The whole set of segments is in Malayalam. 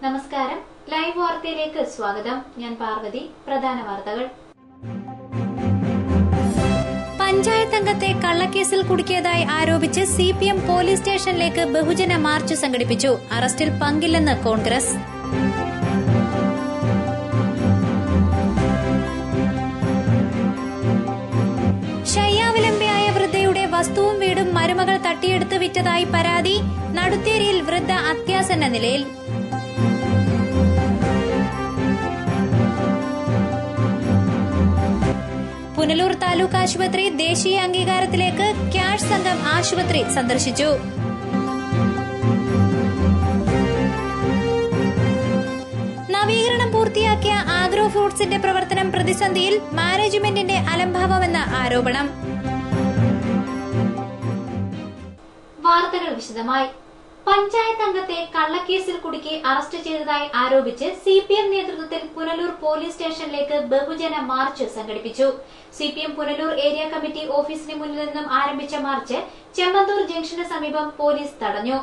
നമസ്കാരം. ലൈവ് വാർത്തയിലേക്ക് സ്വാഗതം. ഞാൻ പാർവതി. പ്രധാന വാർത്തകൾ. പഞ്ചായത്ത് അംഗത്തെ കള്ളക്കേസിൽ കുടുക്കിയതായി ആരോപിച്ച് സിപിഎം പോലീസ് സ്റ്റേഷനിലേക്ക് ബഹുജന മാർച്ച് സംഘടിപ്പിച്ചു. അറസ്റ്റിൽ പങ്കില്ലെന്ന് കോൺഗ്രസ്. ശയ്യാവിലംബിയായ വൃദ്ധയുടെ വസ്തുവും വീടും മരുമകൾ തട്ടിയെടുത്ത് വിറ്റതായി പരാതി. നടുത്തേരിയിൽ വൃദ്ധ അത്യാസന്ന നിലയിൽ. പുനലൂർ താലൂക്ക് ആശുപത്രി ദേശീയ അംഗീകാരത്തിലേക്ക്. ക്യാഷ് സംഘം ആശുപത്രി സന്ദർശിച്ചു. നവീകരണം പൂർത്തിയാക്കിയ ആഗ്രോ ഫ്രൂട്ട്സിന്റെ പ്രവർത്തനം പ്രതിസന്ധിയിൽ. മാനേജ്മെന്റിന്റെ അലംഭാവമെന്ന ആരോപണം. വാർത്തകൾ വിശദമായി. പഞ്ചായത്ത് അംഗത്തെ കള്ളക്കേസിൽ കുടുക്കി അറസ്റ്റ് ചെയ്തതായി ആരോപിച്ച് സിപിഎം നേതൃത്വത്തിൽ പുനലൂർ പോലീസ് സ്റ്റേഷനിലേക്ക് ബഹുജന മാർച്ച് സംഘടിപ്പിച്ചു. സിപിഎം പുനലൂർ ഏരിയ കമ്മിറ്റി ഓഫീസിന് മുന്നിൽ നിന്നും ആരംഭിച്ച മാർച്ച് ചെമ്മന്തൂർ ജംഗ്ഷന് സമീപം പോലീസ് തടഞ്ഞു.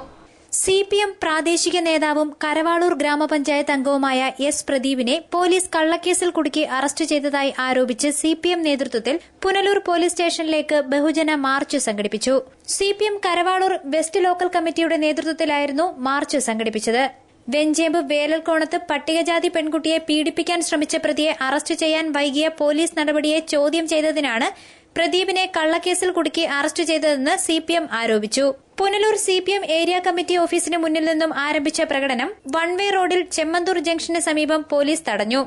സിപിഎം പ്രാദേശിക നേതാവും കരവാളൂർ ഗ്രാമപഞ്ചായത്ത് അംഗവുമായ എസ് പ്രദീപിനെ പോലീസ് കള്ളക്കേസിൽ കുടുക്കി അറസ്റ്റ് ചെയ്തതായി ആരോപിച്ച് സിപിഎം നേതൃത്വത്തിൽ പുനലൂർ പോലീസ് സ്റ്റേഷനിലേക്ക് ബഹുജന മാർച്ച് സംഘടിപ്പിച്ചു. സിപിഎം കരവാളൂർ വെസ്റ്റ് ലോക്കൽ കമ്മിറ്റിയുടെ നേതൃത്വത്തിലായിരുന്നു മാർച്ച് സംഘടിപ്പിച്ചത്. വെഞ്ചേമ്പ് വേലൽക്കോണത്ത് പട്ടികജാതി പെൺകുട്ടിയെ പീഡിപ്പിക്കാൻ ശ്രമിച്ച പ്രതിയെ അറസ്റ്റ് ചെയ്യാൻ വൈകിയ പോലീസ് നടപടിയെ ചോദ്യം ചെയ്തതിനാണ് പ്രദീപിനെ കള്ളക്കേസിൽ കുടുക്കി അറസ്റ്റ് ചെയ്തതെന്ന് സിപിഎം ആരോപിച്ചു. പുനലൂർ സിപിഎം ഏരിയ കമ്മിറ്റി ഓഫീസിന് മുന്നിൽ നിന്നും ആരംഭിച്ച പ്രകടനം വൺ വേ റോഡിൽ ചെമ്മന്തൂർ ജംഗ്ഷന് സമീപം പോലീസ് തടഞ്ഞു.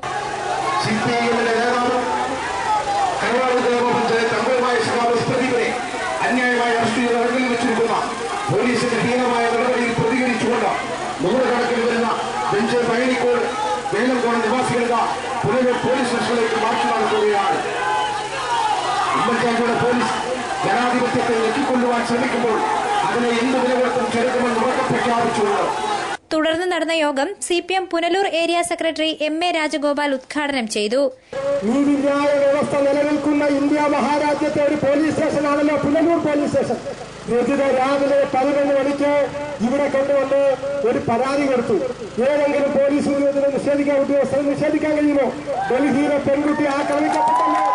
ഉമ്മൻചാണ്ടിയുടെ പോലീസ് ജനാധിപത്യത്തെ ഞെക്കിക്കൊള്ളുവാൻ ശ്രമിക്കുമ്പോൾ അതിനെ എന്ത് വിലകൊടുത്തും ചെറുക്കുമെന്ന് ഉറക്കെ പ്രഖ്യാപിച്ചുകൊണ്ട് തുടർന്ന് നടന്ന യോഗം CPM Punalur area secretary M A. Rajagopal ഉദ്ഘാടനം ചെയ്തു. നീതിന്യായ വ്യവസ്ഥ നിലനിൽക്കുന്ന ഇന്ത്യ മഹാരാജ്യത്തെ ഒരു പോലീസ് സ്റ്റേഷനാണല്ലോ പുനലൂർ പോലീസ് സ്റ്റേഷൻ. രജിത രാവിലെ 11 മണിക്ക് ഇവിടെ കൊണ്ടുവന്ന് ഒരു പരാതി കൊടുത്തു. ഏതെങ്കിലും പോലീസ് ഉദ്യോഗസ്ഥരെ നിഷേധിക്കാൻ ഉദ്യോഗസ്ഥരെ നിഷേധിക്കാൻ കഴിയുമോ? ഡൽഹിയിലെ പെൺകുട്ടി ആക്രമിക്കപ്പെട്ടല്ലോ.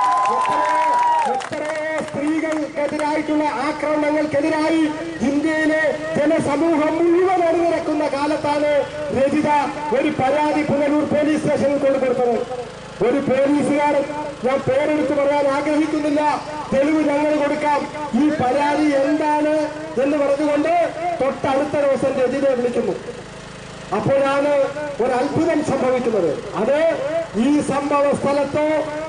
എത്രയോ സ്ത്രീകൾക്കെതിരായിട്ടുള്ള ആക്രമണങ്ങൾക്കെതിരായി ഇന്ത്യയിലെ ജനസമൂഹം മുഴുവൻ അണിനിരക്കുന്ന കാലത്താണ് രജിത ഒരു പരാതി പുനലൂർ പോലീസ് സ്റ്റേഷനിൽ കൊണ്ടുകൊടുത്തത്. ഒരു പോലീസുകാരൻ, ഞാൻ പേരെടുത്ത് പറയാൻ ആഗ്രഹിക്കുന്നില്ല, തെളിവ് ഞങ്ങൾ കൊടുക്കാം, ഈ പരാതി എന്താണ് എന്ന് പറഞ്ഞുകൊണ്ട് തൊട്ടടുത്ത ദിവസം രജിതയെ വിളിക്കുന്നു. അപ്പോഴാണ് ഒരു അത്ഭുതം സംഭവിക്കുന്നത്. അത് ഈ സംഭവ സ്ഥലത്തോ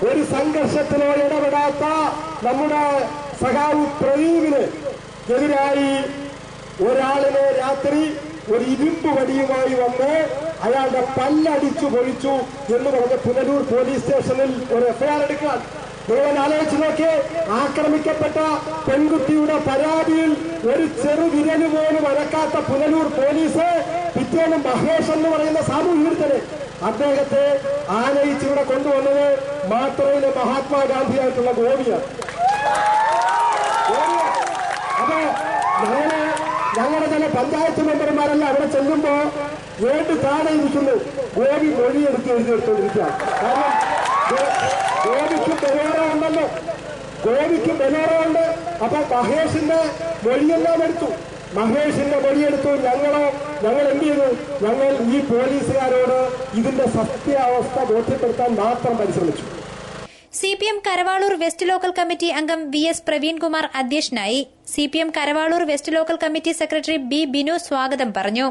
ഒരു സംഘർഷത്തിലോ ഇടപെടാത്ത നമ്മുടെ സഖാവ് പ്രദീപിന് എതിരായി ഒരാളിനെ രാത്രി ഒരു ഇരുമ്പ് വടിയുമായി വന്ന് അയാളുടെ പല്ലടിച്ചു പൊളിച്ചു എന്ന് പറഞ്ഞ് പുനലൂർ പോലീസ് സ്റ്റേഷനിൽ ഒരു എഫ്ഐആർ എടുക്കാൻ. നിങ്ങൾ ആലോചിച്ച് നോക്കിയേ, ആക്രമിക്കപ്പെട്ട പെൺകുട്ടിയുടെ പരാതിയിൽ ഒരു ചെറുവിരല് പോലും അനക്കാത്ത പുനലൂർ പോലീസ് പിറ്റേന്ന് മഹേഷ് എന്ന് പറയുന്ന സാമൂഹ്യ വിരുദ്ധനെ അദ്ദേഹത്തെ ആനയിച്ചിവിടെ കൊണ്ടുവന്നത് മാത്രയിലെ മഹാത്മാഗാന്ധിയായിട്ടുള്ള ഗോപിയാണ്. അപ്പൊ ഞങ്ങളുടെ ചില പഞ്ചായത്ത് മെമ്പർമാരല്ല അവിടെ ചെല്ലുമ്പോ വേണ്ടി താഴെ ഇരിക്കുന്നു ഗോപി മൊഴിയെടുത്ത് എഴുതിയെടുത്തോണ്ടിരിക്കുക. കാരണം ഗോപിക്ക് ബലോറ ഉണ്ടല്ലോ, ഗോപിക്ക് ബലോറ ഉണ്ട്. അപ്പൊ മഹേഷിന്റെ മൊഴിയെല്ലാം എടുത്തു, മഹേഷിന്റെ മൊഴിയെടുത്തു. ഞങ്ങൾ എന്ത് ചെയ്തു? ഞങ്ങൾ ഈ പോലീസുകാരോട് ഇതിന്റെ സത്യാവസ്ഥ ബോധ്യപ്പെടുത്താൻ മാത്രം പരിശ്രമിച്ചു. CPM Karavalur west local committee അംഗം വി എസ് പ്രവീൺകുമാർ അധ്യക്ഷനായി. CPM Karavalur west local committee secretary B Binu സ്വാഗതം പറഞ്ഞു.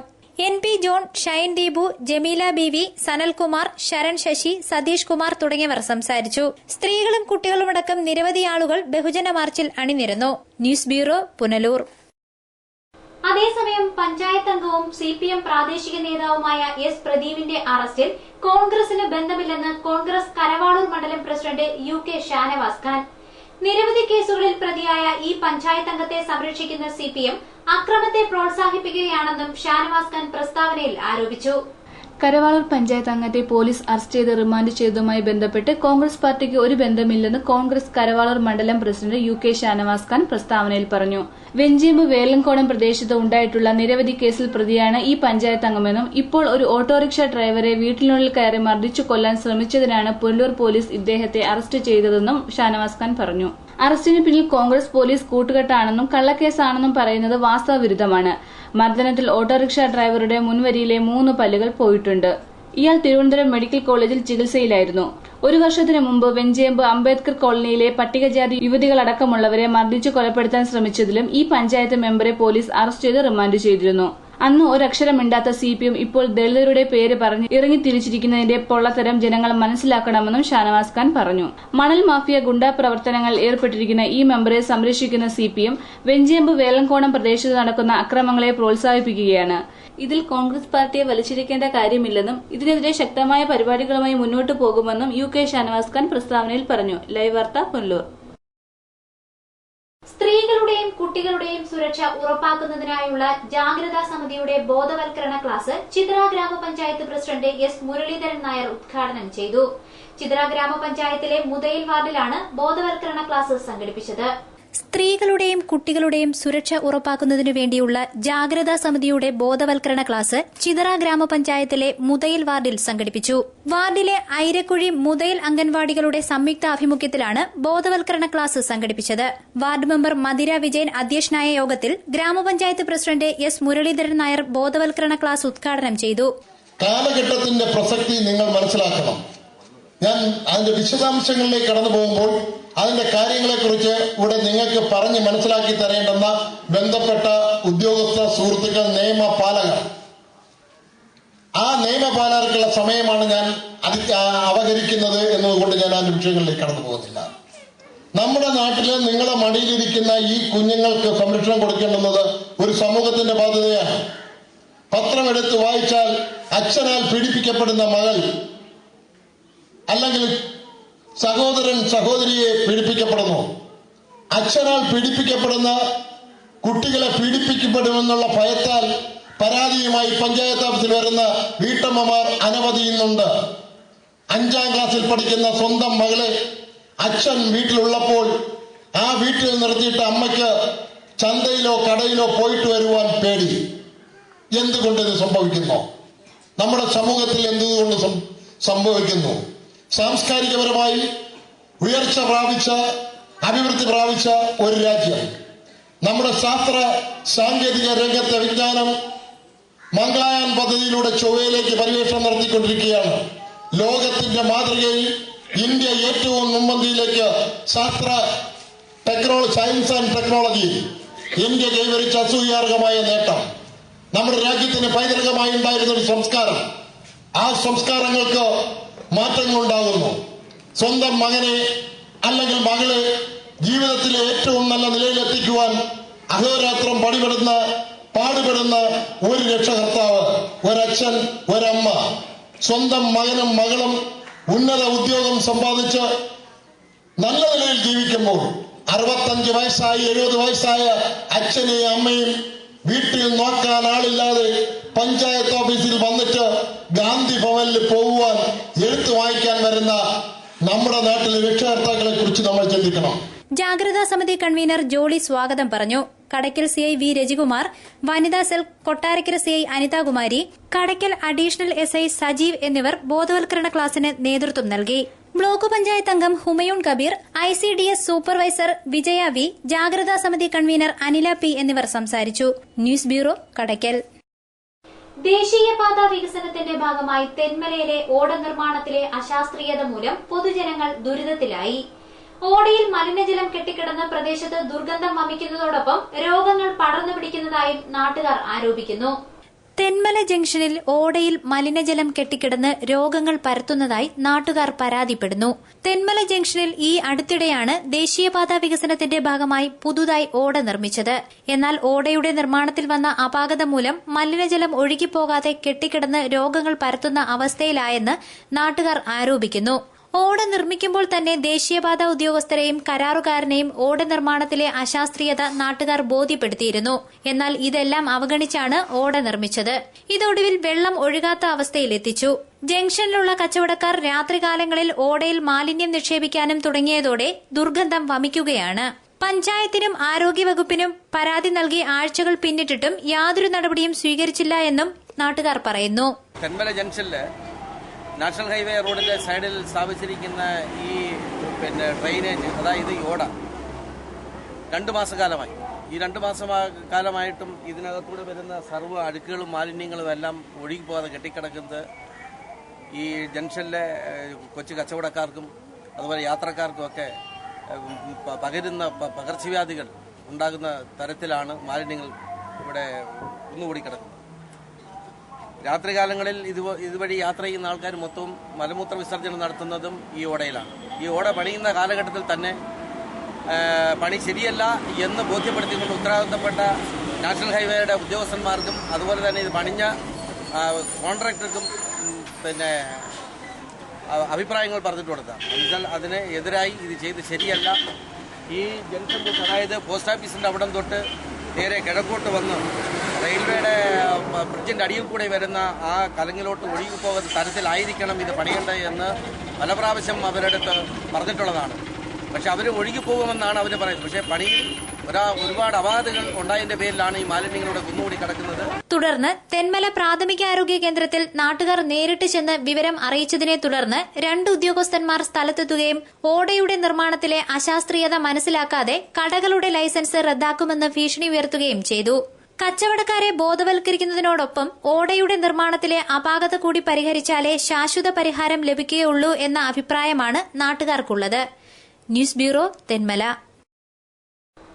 N P John, Shine Deepu, Jameela Beevi, Sanalkumar, Sharan Sasi, Satheesh Kumar തുടങ്ങിയവർ സംസാരിച്ചു. സ്ത്രീകളും കുട്ടികളുമടക്കം നിരവധി ആളുകൾ ബഹുജന മാർച്ചിൽ അണിനിരന്നു. News bureau, Punalur. അതേസമയം പഞ്ചായത്ത് അംഗവും സിപിഎം പ്രാദേശിക നേതാവുമായ എസ് പ്രദീപിന്റെ അറസ്റ്റിൽ കോൺഗ്രസിന് ബന്ധമില്ലെന്ന് കോൺഗ്രസ് കരവാളൂർ മണ്ഡലം പ്രസിഡന്റ് UK ഷാനവാസ് ഖാൻ. നിരവധി കേസുകളിൽ പ്രതിയായ ഈ പഞ്ചായത്ത് അംഗത്തെ സംരക്ഷിക്കുന്ന സിപിഎം അക്രമത്തെ പ്രോത്സാഹിപ്പിക്കുകയാണെന്നും ഷാനവാസ് ഖാൻ പ്രസ്താവനയിൽ ആരോപിച്ചു. കരവാളൂർ പഞ്ചായത്ത് അംഗത്തെ പോലീസ് അറസ്റ്റ് ചെയ്ത് റിമാൻഡ് ചെയ്തതുമായി ബന്ധപ്പെട്ട് കോൺഗ്രസ് പാർട്ടിക്ക് ഒരു ബന്ധമില്ലെന്ന് കോൺഗ്രസ് കരവാളൂർ മണ്ഡലം പ്രസിഡന്റ് UK ഷാനവാസ് ഖാൻ പ്രസ്താവനയിൽ പറഞ്ഞു. വെഞ്ചേമ്പ് വേലങ്കോണം പ്രദേശത്ത് ഉണ്ടായിട്ടുള്ള നിരവധി കേസിൽ പ്രതിയാണ് ഈ പഞ്ചായത്ത് അംഗമെന്നും ഇപ്പോൾ ഒരു ഓട്ടോറിക്ഷ ഡ്രൈവറെ വീട്ടിനുള്ളിൽ കയറി മർദ്ദിച്ചു കൊല്ലാൻ ശ്രമിച്ചതിനാണ് പുനലൂർ പോലീസ് ഇദ്ദേഹത്തെ അറസ്റ്റ് ചെയ്തതെന്നും ഷാനവാസ് ഖാൻ പറഞ്ഞു. അറസ്റ്റിന് പിന്നിൽ കോൺഗ്രസ് പോലീസ് കൂട്ടുകെട്ടാണെന്നും കള്ളക്കേസാണെന്നും പറയുന്നത് വാസ്തവവിരുദ്ധമാണ്. മർദ്ദനത്തിൽ ഓട്ടോറിക്ഷ ഡ്രൈവറുടെ മുൻവരിയിലെ 3 പല്ലുകൾ പോയിട്ടുണ്ട്. ഇയാൾ തിരുവനന്തപുരം മെഡിക്കൽ കോളേജിൽ ചികിത്സയിലായിരുന്നു. 1 വർഷത്തിനു മുമ്പ് വെഞ്ചേമ്പ് അംബേദ്കർ കോളനിയിലെ പട്ടികജാതി യുവതികളടക്കമുള്ളവരെ മർദ്ദിച്ചു കൊലപ്പെടുത്താൻ ശ്രമിച്ചതിലും ഈ പഞ്ചായത്ത് മെമ്പറെ പോലീസ് അറസ്റ്റ് ചെയ്ത് റിമാൻഡ് ചെയ്തിരുന്നു. അന്ന് ഒരക്ഷരമിണ്ടാത്ത CPM ഇപ്പോൾ ദളിതരുടെ പേര് പറഞ്ഞ് ഇറങ്ങിത്തിരിച്ചിരിക്കുന്നതിന്റെ പൊള്ളത്തരം ജനങ്ങൾ മനസ്സിലാക്കണമെന്നും ഷാനവാസ് ഖാൻ പറഞ്ഞു. മണൽ മാഫിയ ഗുണ്ടാ പ്രവർത്തനങ്ങളിൽ ഏർപ്പെട്ടിരിക്കുന്ന ഈ മെമ്പറെ സംരക്ഷിക്കുന്ന CPM വെഞ്ചേമ്പ് വേലങ്കോണം പ്രദേശത്ത് നടക്കുന്ന അക്രമങ്ങളെ പ്രോത്സാഹിപ്പിക്കുകയാണ്. ഇതിൽ കോൺഗ്രസ് പാർട്ടിയെ വലിച്ചിരിക്കേണ്ട കാര്യമില്ലെന്നും ഇതിനെതിരെ ശക്തമായ പരിപാടികളുമായി മുന്നോട്ടു പോകുമെന്നും UK ഷാനവാസ് ഖാൻ പ്രസ്താവനയിൽ പറഞ്ഞു. ലൈവ് വാർത്ത പുനലൂർ. സ്ത്രീകളുടെയും കുട്ടികളുടെയും സുരക്ഷ ഉറപ്പാക്കുന്നതിനായുള്ള ജാഗ്രതാ സമിതിയുടെ ബോധവൽക്കരണ ക്ലാസ് ചിത്ര ഗ്രാമപഞ്ചായത്ത് പ്രസിഡന്റ് S മുരളീധരൻ നായർ ഉദ്ഘാടനം ചെയ്തു. ചിത്ര ഗ്രാമപഞ്ചായത്തിലെ മുതയിൽ വാർഡിലാണ് ബോധവൽക്കരണ ക്ലാസ് സംഘടിപ്പിച്ചത്. സ്ത്രീകളുടെയും കുട്ടികളുടെയും സുരക്ഷ ഉറപ്പാക്കുന്നതിനു വേണ്ടിയുള്ള ജാഗ്രതാ സമിതിയുടെ ബോധവൽക്കരണ ക്ലാസ് ചിതറ ഗ്രാമപഞ്ചായത്തിലെ മുതയിൽ വാർഡിൽ സംഘടിപ്പിച്ചു. വാർഡിലെ ഐരക്കുഴി മുതയിൽ അംഗൻവാടികളുടെ സംയുക്താഭിമുഖ്യത്തിലാണ് ബോധവൽക്കരണ ക്ലാസ് സംഘടിപ്പിച്ചത്. വാർഡ് മെമ്പർ മദിര വിജയൻ അധ്യക്ഷനായ യോഗത്തിൽ ഗ്രാമപഞ്ചായത്ത് പ്രസിഡന്റ് S മുരളീധരൻ നായർ ബോധവൽക്കരണ ക്ലാസ് ഉദ്ഘാടനം ചെയ്തു. കാലഘട്ടത്തിന്റെ പ്രസക്തി നിങ്ങൾ മനസ്സിലാക്കണം. ഞാൻ അതിന്റെ വിശദാംശങ്ങളിലേക്ക് കടന്നു പോകുമ്പോൾ അതിന്റെ കാര്യങ്ങളെക്കുറിച്ച് ഇവിടെ നിങ്ങൾക്ക് പറഞ്ഞ് മനസ്സിലാക്കി തരേണ്ടുന്ന ബന്ധപ്പെട്ട ഉദ്യോഗസ്ഥ സുഹൃത്തുക്കൾ, നിയമപാലകർ, ആ നിയമപാലകർക്കുള്ള സമയമാണ് ഞാൻ അവതരിക്കുന്നത് എന്നതുകൊണ്ട് ഞാൻ ആ വിഷയങ്ങളിലേക്ക് കടന്നു പോകുന്നില്ല. നമ്മുടെ നാട്ടില് നിങ്ങളെ മടിയിലിരിക്കുന്ന ഈ കുഞ്ഞുങ്ങൾക്ക് സംരക്ഷണം കൊടുക്കേണ്ടുന്നത് ഒരു സമൂഹത്തിന്റെ ബാധ്യതയാണ്. പത്രമെടുത്ത് വായിച്ചാൽ അച്ഛനാൽ പീഡിപ്പിക്കപ്പെടുന്ന മകൾ അല്ലെങ്കിൽ സഹോദരൻ സഹോദരിയെ പീഡിപ്പിക്കപ്പെടുന്നു. അച്ഛനാൽ പീഡിപ്പിക്കപ്പെടുന്ന കുട്ടികളെ പീഡിപ്പിക്കപ്പെടുമെന്നുള്ള ഭയത്താൽ പരാതിയുമായി പഞ്ചായത്ത് ഓഫീസിൽ വരുന്ന വീട്ടമ്മമാർ അനവധി ഇന്നുണ്ട്. 5ാം ക്ലാസ്സിൽ പഠിക്കുന്ന സ്വന്തം മകളെ അച്ഛൻ വീട്ടിലുള്ളപ്പോൾ ആ വീട്ടിൽ നിർത്തിയിട്ട് അമ്മയ്ക്ക് ചന്തയിലോ കടയിലോ പോയിട്ട് വരുവാൻ പേടി. എന്തുകൊണ്ട് ഇത് സംഭവിക്കുന്നു? നമ്മുടെ സമൂഹത്തിൽ എന്തുകൊണ്ട് സംഭവിക്കുന്നു? സാംസ്കാരികപരമായി ഉയർച്ച പ്രാപിച്ച, അഭിവൃദ്ധി പ്രാപിച്ച ഒരു രാജ്യം. നമ്മുടെ ശാസ്ത്ര സാങ്കേതിക രംഗത്തെ വിജ്ഞാനം മംഗളയാൻ പദ്ധതിയിലൂടെ ചൊവ്വയിലേക്ക് പര്യവേഷണം നടത്തിക്കൊണ്ടിരിക്കുകയാണ്. ലോകത്തിന്റെ മാതൃകയിൽ ഇന്ത്യ ഏറ്റവും മുൻപന്തിയിലേക്ക് സയൻസ് ആൻഡ് ടെക്നോളജി ഇന്ത്യ കൈവരിച്ച അസൂയാർഹമായ നേട്ടം. നമ്മുടെ രാജ്യത്തിന് പൈതൃകമായി ഉണ്ടായിരുന്ന ഒരു സംസ്കാരം, ആ സംസ്കാരങ്ങൾക്ക് മാറ്റങ്ങൾ ഉണ്ടാകുന്നു. സ്വന്തം മകനെ അല്ലെങ്കിൽ മകളെ ജീവിതത്തിലെ ഏറ്റവും നല്ല നിലയിലെത്തിക്കുവാൻ അഹോരാത്രം പാടുപെടുന്ന ഒരു രക്ഷകർത്താവ്, ഒരച്ഛൻ, ഒരമ്മ, സ്വന്തം മകനും മകളും ഉന്നത ഉദ്യോഗം സമ്പാദിച്ച് നല്ല നിലയിൽ ജീവിക്കുമ്പോൾ 65 വയസ്സായി 70 വയസ്സായ അച്ഛനെയും അമ്മയും വീട്ടിൽ നോക്കാൻ ആളില്ലാതെ പഞ്ചായത്ത് ഓഫീസിൽ വന്നിട്ട് ഗാന്ധി ഭവനിൽ പോകുവാൻ എഴുത്ത് വായിക്കാൻ വരുന്ന നമ്മുടെ നാട്ടിലെ രക്ഷകർത്താക്കളെ കുറിച്ച് നമ്മൾ ചിന്തിക്കണം. ജാഗ്രതാ സമിതി കൺവീനർ ജോളി സ്വാഗതം പറഞ്ഞു. കടയ്ക്കൽ CI V രജികുമാർ, വനിതാ cell Kottarakkara CI Anitha Kumari, Kadakkal additional SI Sajeev എന്നിവർ ബോധവൽക്കരണ ക്ലാസിന് നേതൃത്വം നൽകി. ബ്ലോക്ക് പഞ്ചായത്ത് അംഗം ഹുമയൂൺ കബീർ, ICDS സൂപ്പർവൈസർ വിജയ V, ജാഗ്രതാ സമിതി കൺവീനർ അനില P എന്നിവർ സംസാരിച്ചു. News bureau, Kadakkal. ദേശീയപാത വികസനത്തിന്റെ ഭാഗമായി തെന്മലയിലെ ഓട നിർമ്മാണത്തിലെ അശാസ്ത്രീയത മൂലം പൊതുജനങ്ങൾ ദുരിതത്തിലായി. ഓടയിൽ മലിനജലം കെട്ടിക്കിടന്ന് പ്രദേശത്ത് ദുർഗന്ധം വമിക്കുന്നതോടൊപ്പം രോഗങ്ങൾ പടർന്നു പിടിക്കുന്നതായും നാട്ടുകാർ ആരോപിക്കുന്നു. തെന്മല ജംഗ്ഷനിൽ ഓടയിൽ മലിനജലം കെട്ടിക്കിടന്ന് രോഗങ്ങൾ പരത്തുന്നതായി നാട്ടുകാർ പരാതിപ്പെടുന്നു. തെന്മല ജംഗ്ഷനിൽ ഈ അടുത്തിടെയാണ് ദേശീയപാത വികസനത്തിന്റെ ഭാഗമായി പുതുതായി ഓട നിർമ്മിച്ചത്. എന്നാൽ ഓടയുടെ നിർമ്മാണത്തിൽ വന്ന അപാകത മൂലം മലിനജലം ഒഴുകിപ്പോകാതെ കെട്ടിക്കിടന്ന് രോഗങ്ങൾ പരത്തുന്ന അവസ്ഥയിലായെന്ന് നാട്ടുകാർ ആരോപിക്കുന്നു. ഓട നിർമ്മിക്കുമ്പോൾ തന്നെ ദേശീയപാത ഉദ്യോഗസ്ഥരെയും കരാറുകാരനെയും ഓട നിർമ്മാണത്തിലെ അശാസ്ത്രീയത നാട്ടുകാർ ബോധ്യപ്പെടുത്തിയിരുന്നു. എന്നാൽ ഇതെല്ലാം അവഗണിച്ചാണ് ഓട നിർമ്മിച്ചത്. ഇതൊടുവിൽ വെള്ളം ഒഴുകാത്ത അവസ്ഥയിലെത്തിച്ചു. ജംഗ്ഷനിലുള്ള കച്ചവടക്കാർ രാത്രികാലങ്ങളിൽ ഓടയിൽ മാലിന്യം നിക്ഷേപിക്കാനും തുടങ്ങിയതോടെ ദുർഗന്ധം വമിക്കുകയാണ്. പഞ്ചായത്തിനും ആരോഗ്യവകുപ്പിനും പരാതി നൽകി ആഴ്ചകൾ പിന്നിട്ടിട്ടും യാതൊരു നടപടിയും സ്വീകരിച്ചില്ല എന്നും നാട്ടുകാർ പറയുന്നു. തെന്മല ജംഗ്ഷനില് നാഷണൽ ഹൈവേ റോഡിന്റെ സൈഡിൽ സ്ഥാപിച്ചിരിക്കുന്ന ഈ ഡ്രെയിനേജ്, അതായത് ഈ ഓട 2 മാസക്കാലമായി. ഈ 2 മാസക്കാലമായിട്ടും ഇതിനകത്തൂടെ വരുന്ന സർവ്വ അഴുക്കുകളും മാലിന്യങ്ങളും എല്ലാം ഒഴുകിപ്പോകാതെ കെട്ടിക്കിടക്കുന്നത് ഈ ജംഗ്ഷനിലെ കൊച്ചു കച്ചവടക്കാർക്കും അതുപോലെ യാത്രക്കാർക്കും ഒക്കെ പകരുന്ന പകർച്ചവ്യാധികൾ ഉണ്ടാകുന്ന തരത്തിലാണ് മാലിന്യങ്ങൾ ഇവിടെ കുന്നുകൂടി കിടക്കുന്നത്. രാത്രികാലങ്ങളിൽ ഇതുവഴി യാത്ര ചെയ്യുന്ന ആൾക്കാർ മൊത്തവും മലമൂത്ര വിസർജനം നടത്തുന്നതും ഈ ഓടയിലാണ്. ഈ ഓട പണിയുന്ന കാലഘട്ടത്തിൽ തന്നെ പണി ശരിയല്ല എന്ന് ബോധ്യപ്പെടുത്തിക്കൊണ്ട് ഉത്തരവാദിത്തപ്പെട്ട നാഷണൽ ഹൈവേയുടെ ഉദ്യോഗസ്ഥന്മാർക്കും അതുപോലെ തന്നെ ഇത് പണിഞ്ഞ കോൺട്രാക്ടർക്കും അഭിപ്രായങ്ങൾ പറഞ്ഞിട്ട് കൊടുക്കാം. എന്നാൽ അതിന് എതിരായി ഇത് ചെയ്ത് ശരിയല്ല. ഈ ജംഗ്ഷൻ തൊട്ട്, അതായത് പോസ്റ്റ് ഓഫീസിന്റെ അവിടം തൊട്ട് നേരെ കിഴക്കോട്ട് വന്ന് റെയിൽവേയുടെ ബ്രിഡ്ജിന്റെ അടിയിൽ കൂടെ വരുന്ന ആ കലങ്ങിലോട്ട് ഒഴുകിപ്പോകുന്ന തരത്തിലായിരിക്കണം ഇത് പണിയേണ്ടത് എന്ന് പല പ്രാവശ്യം അവരുടെ അടുത്ത് പറഞ്ഞിട്ടുള്ളതാണ്. പക്ഷെ അവർ ഒഴുകിപ്പോകുമെന്നാണ് അവർ പറയുന്നത്. പക്ഷേ പണിയിൽ ഒരുപാട് അപാകതകൾ ഉണ്ടായതിന്റെ പേരിലാണ് ഈ മാലിന്യങ്ങളുടെ കുന്നുകൂടി കിടക്കുന്നത്. തുടർന്ന് തെന്മല പ്രാഥമികാരോഗ്യ കേന്ദ്രത്തിൽ നാട്ടുകാർ നേരിട്ട് ചെന്ന് വിവരം അറിയിച്ചതിനെ തുടർന്ന് 2 ഉദ്യോഗസ്ഥന്മാർ സ്ഥലത്തെത്തുകയും ഓടയുടെ നിർമ്മാണത്തിലെ അശാസ്ത്രീയത മനസ്സിലാക്കാതെ കടകളുടെ ലൈസൻസ് റദ്ദാക്കുമെന്ന് ഭീഷണി ഉയർത്തുകയും ചെയ്തു. കച്ചവടക്കാരെ ബോധവൽക്കരിക്കുന്നതിനോടൊപ്പം ഓടയുടെ നിർമ്മാണത്തിലെ അപാകത കൂടി പരിഹരിച്ചാലേ ശാശ്വത പരിഹാരം ലഭിക്കുകയുള്ളൂ എന്ന അഭിപ്രായമാണ് നാട്ടുകാർക്കുള്ളത്. News bureau, Thenmala.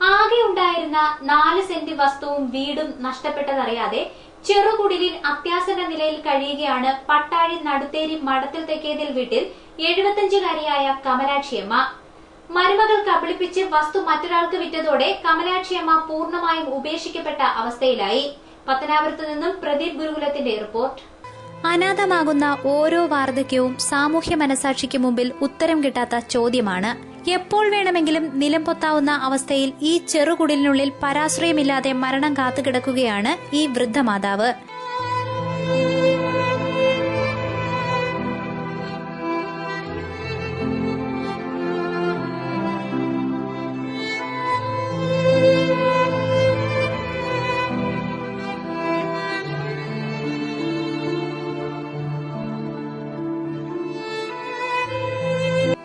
ആകെ ഉണ്ടായിരുന്ന 4 സെന്റ് വസ്തുവും വീടും നഷ്ടപ്പെട്ടതറിയാതെ ചെറുകുടിലിൽ അത്യാസന്ന നിലയിൽ കഴിയുകയാണ് പട്ടാഴി നടുത്തേരി മഠത്തിൽ തെക്കേതിൽ വീട്ടിൽ 75-കാരിയായ കമലാക്ഷിയമ്മ. മരുമകൾ കബളിപ്പിച്ച് വസ്തു മറ്റൊരാൾക്ക് വിറ്റതോടെ കമലാക്ഷിയമ്മ പൂർണ്ണമായും ഉപേക്ഷിക്കപ്പെട്ട അവസ്ഥയിലായി. പത്തനാപുരത്തു നിന്നും പ്രദീപ് ഗുരുകുലത്തിന്റെ റിപ്പോർട്ട്. അനാഥമാകുന്ന ഓരോ വാർദ്ധക്യവും സാമൂഹ്യ മനസാക്ഷിക്ക് മുമ്പിൽ ഉത്തരം കിട്ടാത്ത ചോദ്യമാണ്. എപ്പോൾ വേണമെങ്കിലും നിലം പൊത്താവുന്ന അവസ്ഥയിൽ ഈ ചെറുകുടിലിനുള്ളിൽ പരാശ്രയമില്ലാതെ മരണം കാത്തുകിടക്കുകയാണ് ഈ വൃദ്ധമാതാവ്.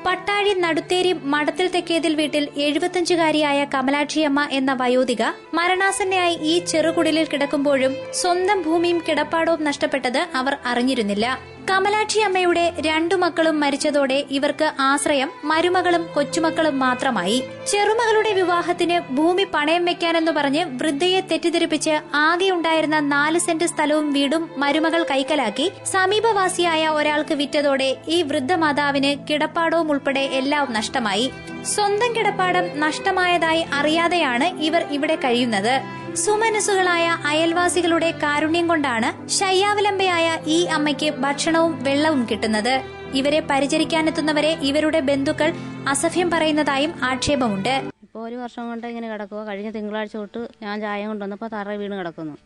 പട്ടാഴി നടുത്തേരി മഠത്തിൽ തെക്കേതിൽ വീട്ടിൽ 75-കാരിയായ കമലാക്ഷിയമ്മ എന്ന വയോധിക മരണാസന്നയായി ഈ ചെറുകുടിലിൽ കിടക്കുമ്പോഴും സ്വന്തം ഭൂമിയും കിടപ്പാടവും നഷ്ടപ്പെട്ടത് അവർ അറിഞ്ഞിരുന്നില്ല. കമലാക്ഷിയമ്മയുടെ 2 മക്കളും മരിച്ചതോടെ ഇവർക്ക് ആശ്രയം മരുമകളും കൊച്ചുമക്കളും മാത്രമായി. ചെറുമകളുടെ വിവാഹത്തിന് ഭൂമി പണയം വെക്കാനെന്നു പറഞ്ഞ് വൃദ്ധയെ തെറ്റിദ്ധരിപ്പിച്ച് ആകെയുണ്ടായിരുന്ന 4 സെന്റ് സ്ഥലവും വീടും മരുമകൾ കൈക്കലാക്കി സമീപവാസിയായ ഒരാൾക്ക് വിറ്റതോടെ ഈ വൃദ്ധമാതാവിന് കിടപ്പാടവും ഉൾപ്പെടെ എല്ലാം നഷ്ടമായി. സ്വന്തം കിടപ്പാടം നഷ്ടമായതായി അറിയാതെയാണ് ഇവർ ഇവിടെ കഴിയുന്നത്. സുമനസുകളായ അയൽവാസികളുടെ കാരുണ്യം കൊണ്ടാണ് ശയ്യാവലംബയായ ഈ അമ്മയ്ക്ക് ഭക്ഷണവും വെള്ളവും കിട്ടുന്നത്. ഇവരെ പരിചരിക്കാനെത്തുന്നവരെ ഇവരുടെ ബന്ധുക്കൾ അസഭ്യം പറയുന്നതായും ആക്ഷേപമുണ്ട്. ഇപ്പോൾ 1 വർഷം കൊണ്ട് ഇങ്ങനെ കിടക്കുക. കഴിഞ്ഞ തിങ്കളാഴ്ച തൊട്ട് ഞാൻ ചായ കൊണ്ടുവന്നപ്പോൾ തറ വീണ് കിടക്കുന്നു.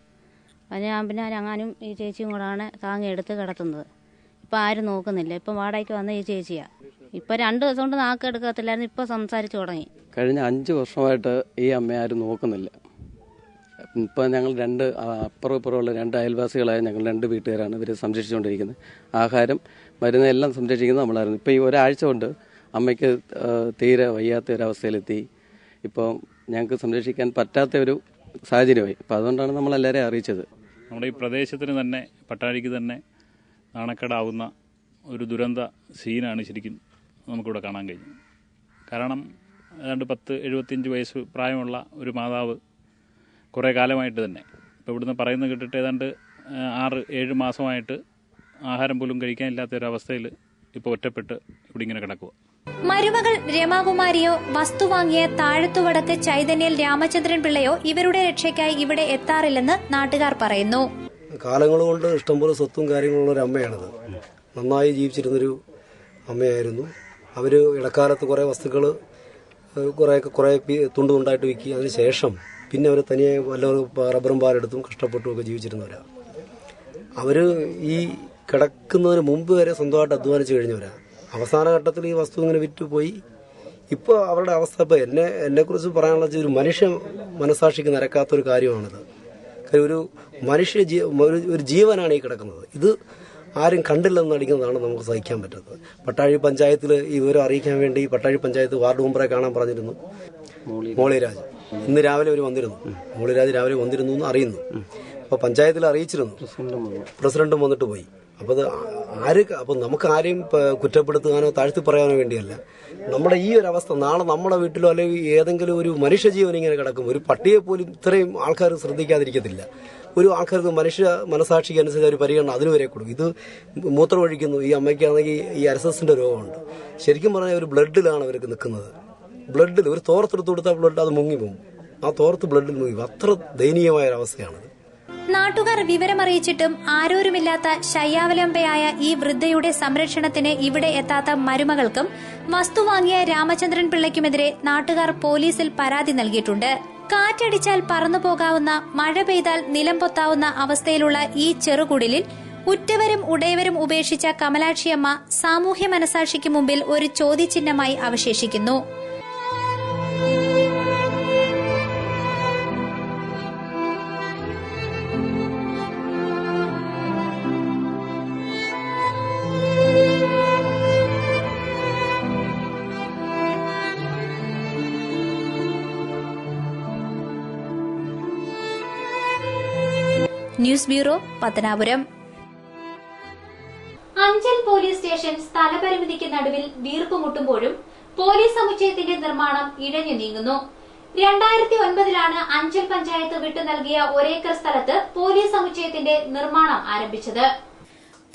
അത് ഞാൻ പിന്നെ ഞങ്ങാനും ഈ ചേച്ചിയും കൂടാണ് താങ്ങിയെടുത്ത് കിടത്തുന്നത്. ഇപ്പം ആരും നോക്കുന്നില്ല. ഇപ്പം വാടകയ്ക്ക് വന്ന ഈ ചേച്ചിയാണ്. ഇപ്പം 2 ദിവസം കൊണ്ട് നാക്കെടുക്കത്തില്ലായിരുന്നു. ഇപ്പം സംസാരിച്ചു തുടങ്ങി. കഴിഞ്ഞ 5 വർഷമായിട്ട് ഈ അമ്മയെ ആരും നോക്കുന്നില്ല. ഇപ്പം ഞങ്ങൾ 2 അപ്പുറം ഇപ്പുറമുള്ള 2 അയൽവാസികളായ ഞങ്ങൾ 2 വീട്ടുകാരാണ് ഇവരെ സംരക്ഷിച്ചുകൊണ്ടിരിക്കുന്നത്. ആഹാരം മരുന്ന് എല്ലാം സംരക്ഷിക്കുന്നത് നമ്മളായിരുന്നു. ഇപ്പോൾ ഈ ഒരാഴ്ച കൊണ്ട് അമ്മയ്ക്ക് തീരെ വയ്യാത്ത ഒരവസ്ഥയിലെത്തി. ഇപ്പം ഞങ്ങൾക്ക് സംരക്ഷിക്കാൻ പറ്റാത്ത ഒരു സാഹചര്യമായി. അപ്പം അതുകൊണ്ടാണ് നമ്മളെല്ലാവരെയും അറിയിച്ചത്. നമ്മുടെ ഈ പ്രദേശത്തിന് തന്നെ, പട്ടാഴിക്ക് തന്നെ നാണക്കേടാവുന്ന ഒരു ദുരന്ത സീനാണ് ശരിക്കും നമുക്കിവിടെ കാണാൻ കഴിഞ്ഞത്. കാരണം ഏതാണ്ട് 10-75 വയസ്സ് പ്രായമുള്ള ഒരു മാതാവ് കുറേ കാലമായിട്ട് തന്നെ, ഇപ്പോൾ ഇവിടുന്ന് പറയുന്നത് കേട്ടിട്ട് ഏതാണ്ട് 6-7 മാസമായിട്ട് ആഹാരം പോലും കഴിക്കാനില്ലാത്ത ഒരവസ്ഥയിൽ ഇപ്പോൾ ഒറ്റപ്പെട്ട് ഇവിടെ ഇങ്ങനെ കിടക്കുക. മരുമകൾ രമാകുമാരിയോ വസ്തു വാങ്ങിയ താഴത്തുവടക്ക് ചൈതന്യൽ രാമചന്ദ്രൻ പിള്ളയോ ഇവരുടെ രക്ഷയ്ക്കായി ഇവിടെ എത്താറില്ലെന്ന് നാട്ടുകാർ പറയുന്നു. കാലങ്ങൾ കൊണ്ട് ഇഷ്ടംപോലെ സ്വത്തും കാര്യങ്ങളുള്ള ഒരു അമ്മയാണിത്. നന്നായി ജീവിച്ചിരുന്നൊരു അമ്മയായിരുന്നു. അവർ ഇടക്കാലത്ത് കുറേ വസ്തുക്കൾ കുറേ തുണ്ട് തുണ്ടായിട്ട് വിൽക്കി. അതിന് ശേഷം പിന്നെ അവർ തനിയെ വല്ലവരും റബ്ബറും പാലെടുത്തും കഷ്ടപ്പെട്ടുമൊക്കെ ജീവിച്ചിരുന്നവരാണ്. അവർ ഈ കിടക്കുന്നതിന് മുമ്പ് വരെ സ്വന്തമായിട്ട് അധ്വാനിച്ച് കഴിഞ്ഞവരാണ്. അവസാന ഘട്ടത്തിൽ ഈ വസ്തു ഇങ്ങനെ വിറ്റുപോയി. ഇപ്പോൾ അവരുടെ അവസ്ഥ ഇപ്പോൾ എന്നെക്കുറിച്ച് പറയാനുള്ള ഒരു മനുഷ്യ മനസാക്ഷിക്ക് നിരക്കാത്തൊരു കാര്യമാണിത്. കാര്യം ഒരു ജീവനാണ് ഈ കിടക്കുന്നത്. ഇത് ആരും കണ്ടില്ലെന്ന് നടിക്കുന്നതാണ് നമുക്ക് സഹിക്കാൻ പറ്റുന്നത്. പട്ടാഴി പഞ്ചായത്തിൽ ഈ വിവരം അറിയിക്കാൻ വേണ്ടി പട്ടാഴി പഞ്ചായത്ത് വാർഡ് മെമ്പറെ കാണാൻ പറഞ്ഞിരുന്നു, മോളിരാജ്. ഇന്ന് രാവിലെ അവർ വന്നിരുന്നു. മോളിരാജ് രാവിലെ വന്നിരുന്നു എന്ന് അറിയുന്നു. അപ്പോൾ പഞ്ചായത്തിൽ അറിയിച്ചിരുന്നു, പ്രസിഡന്റും വന്നിട്ട് പോയി. അപ്പോൾ നമുക്ക് ആരെയും കുറ്റപ്പെടുത്താനോ താഴ്ത്തി പറയാനോ വേണ്ടിയല്ല. നമ്മുടെ ഈ ഒരു അവസ്ഥ നാളെ നമ്മുടെ വീട്ടിലോ അല്ലെങ്കിൽ ഏതെങ്കിലും ഒരു മനുഷ്യജീവൻ ഇങ്ങനെ കിടക്കും. ഒരു പട്ടിയെ പോലും ഇത്രയും ആൾക്കാർ ശ്രദ്ധിക്കാതിരിക്കത്തില്ല. ഒരു ആൾക്കാർക്ക് മനസാക്ഷിക്ക് അനുസരിച്ച് ഒരു പരിഗണന അതിന് വരെ കൊടുക്കും. ഇത് മൂത്രം ഒഴിക്കുന്നു. ഈ അമ്മയ്ക്കാണെങ്കിൽ ഈ അരസസിന്റെ രോഗമുണ്ട്. ശരിക്കും പറഞ്ഞാൽ ഒരു ബ്ലഡിലാണ് അവർക്ക് നിൽക്കുന്നത്. ബ്ലഡിൽ ഒരു തോർത്തെടുത്ത് കൊടുത്താൽ ബ്ലഡ് അത് മുങ്ങിപ്പോകും. ആ തോർത്ത് ബ്ലഡിൽ മുങ്ങി. അത്ര ദയനീയമായ ഒരവസ്ഥയാണത്. നാട്ടുകാർ വിവരമറിയിച്ചിട്ടും ആരോരുമില്ലാത്ത ശയ്യാവലംബയായ ഈ വൃദ്ധയുടെ സംരക്ഷണത്തിന് ഇവിടെ എത്താത്ത മരുമകൾക്കും വസ്തു വാങ്ങിയ രാമചന്ദ്രൻ പിള്ളയ്ക്കുമെതിരെ നാട്ടുകാർ പോലീസിൽ പരാതി നൽകിയിട്ടുണ്ട്. കാറ്റടിച്ചാൽ പറന്നുപോകാവുന്ന, മഴ പെയ്താൽ നിലം പൊത്താവുന്ന അവസ്ഥയിലുള്ള ഈ ചെറുകുടിലിൽ ഉറ്റവരും ഉടയവരും ഉപേക്ഷിച്ച കമലാക്ഷിയമ്മ സാമൂഹ്യ മനസാക്ഷിക്ക് മുമ്പിൽ ഒരു ചോദ്യചിഹ്നമായി അവശേഷിക്കുന്നു. News bureau, Pathanapuram. Anchal police station സ്ഥലപരിമിതിക്ക് നടുവിൽ വീർപ്പുമുട്ടുമ്പോഴും പോലീസ് സമുച്ചയത്തിന്റെ നിർമ്മാണം ഇഴഞ്ഞു നീങ്ങുന്നു. 2009 അഞ്ചൽ പഞ്ചായത്ത് വിട്ടു നൽകിയ ഒരേക്കർ സ്ഥലത്ത് പോലീസ് സമുച്ചയത്തിന്റെ നിർമ്മാണം ആരംഭിച്ചത്.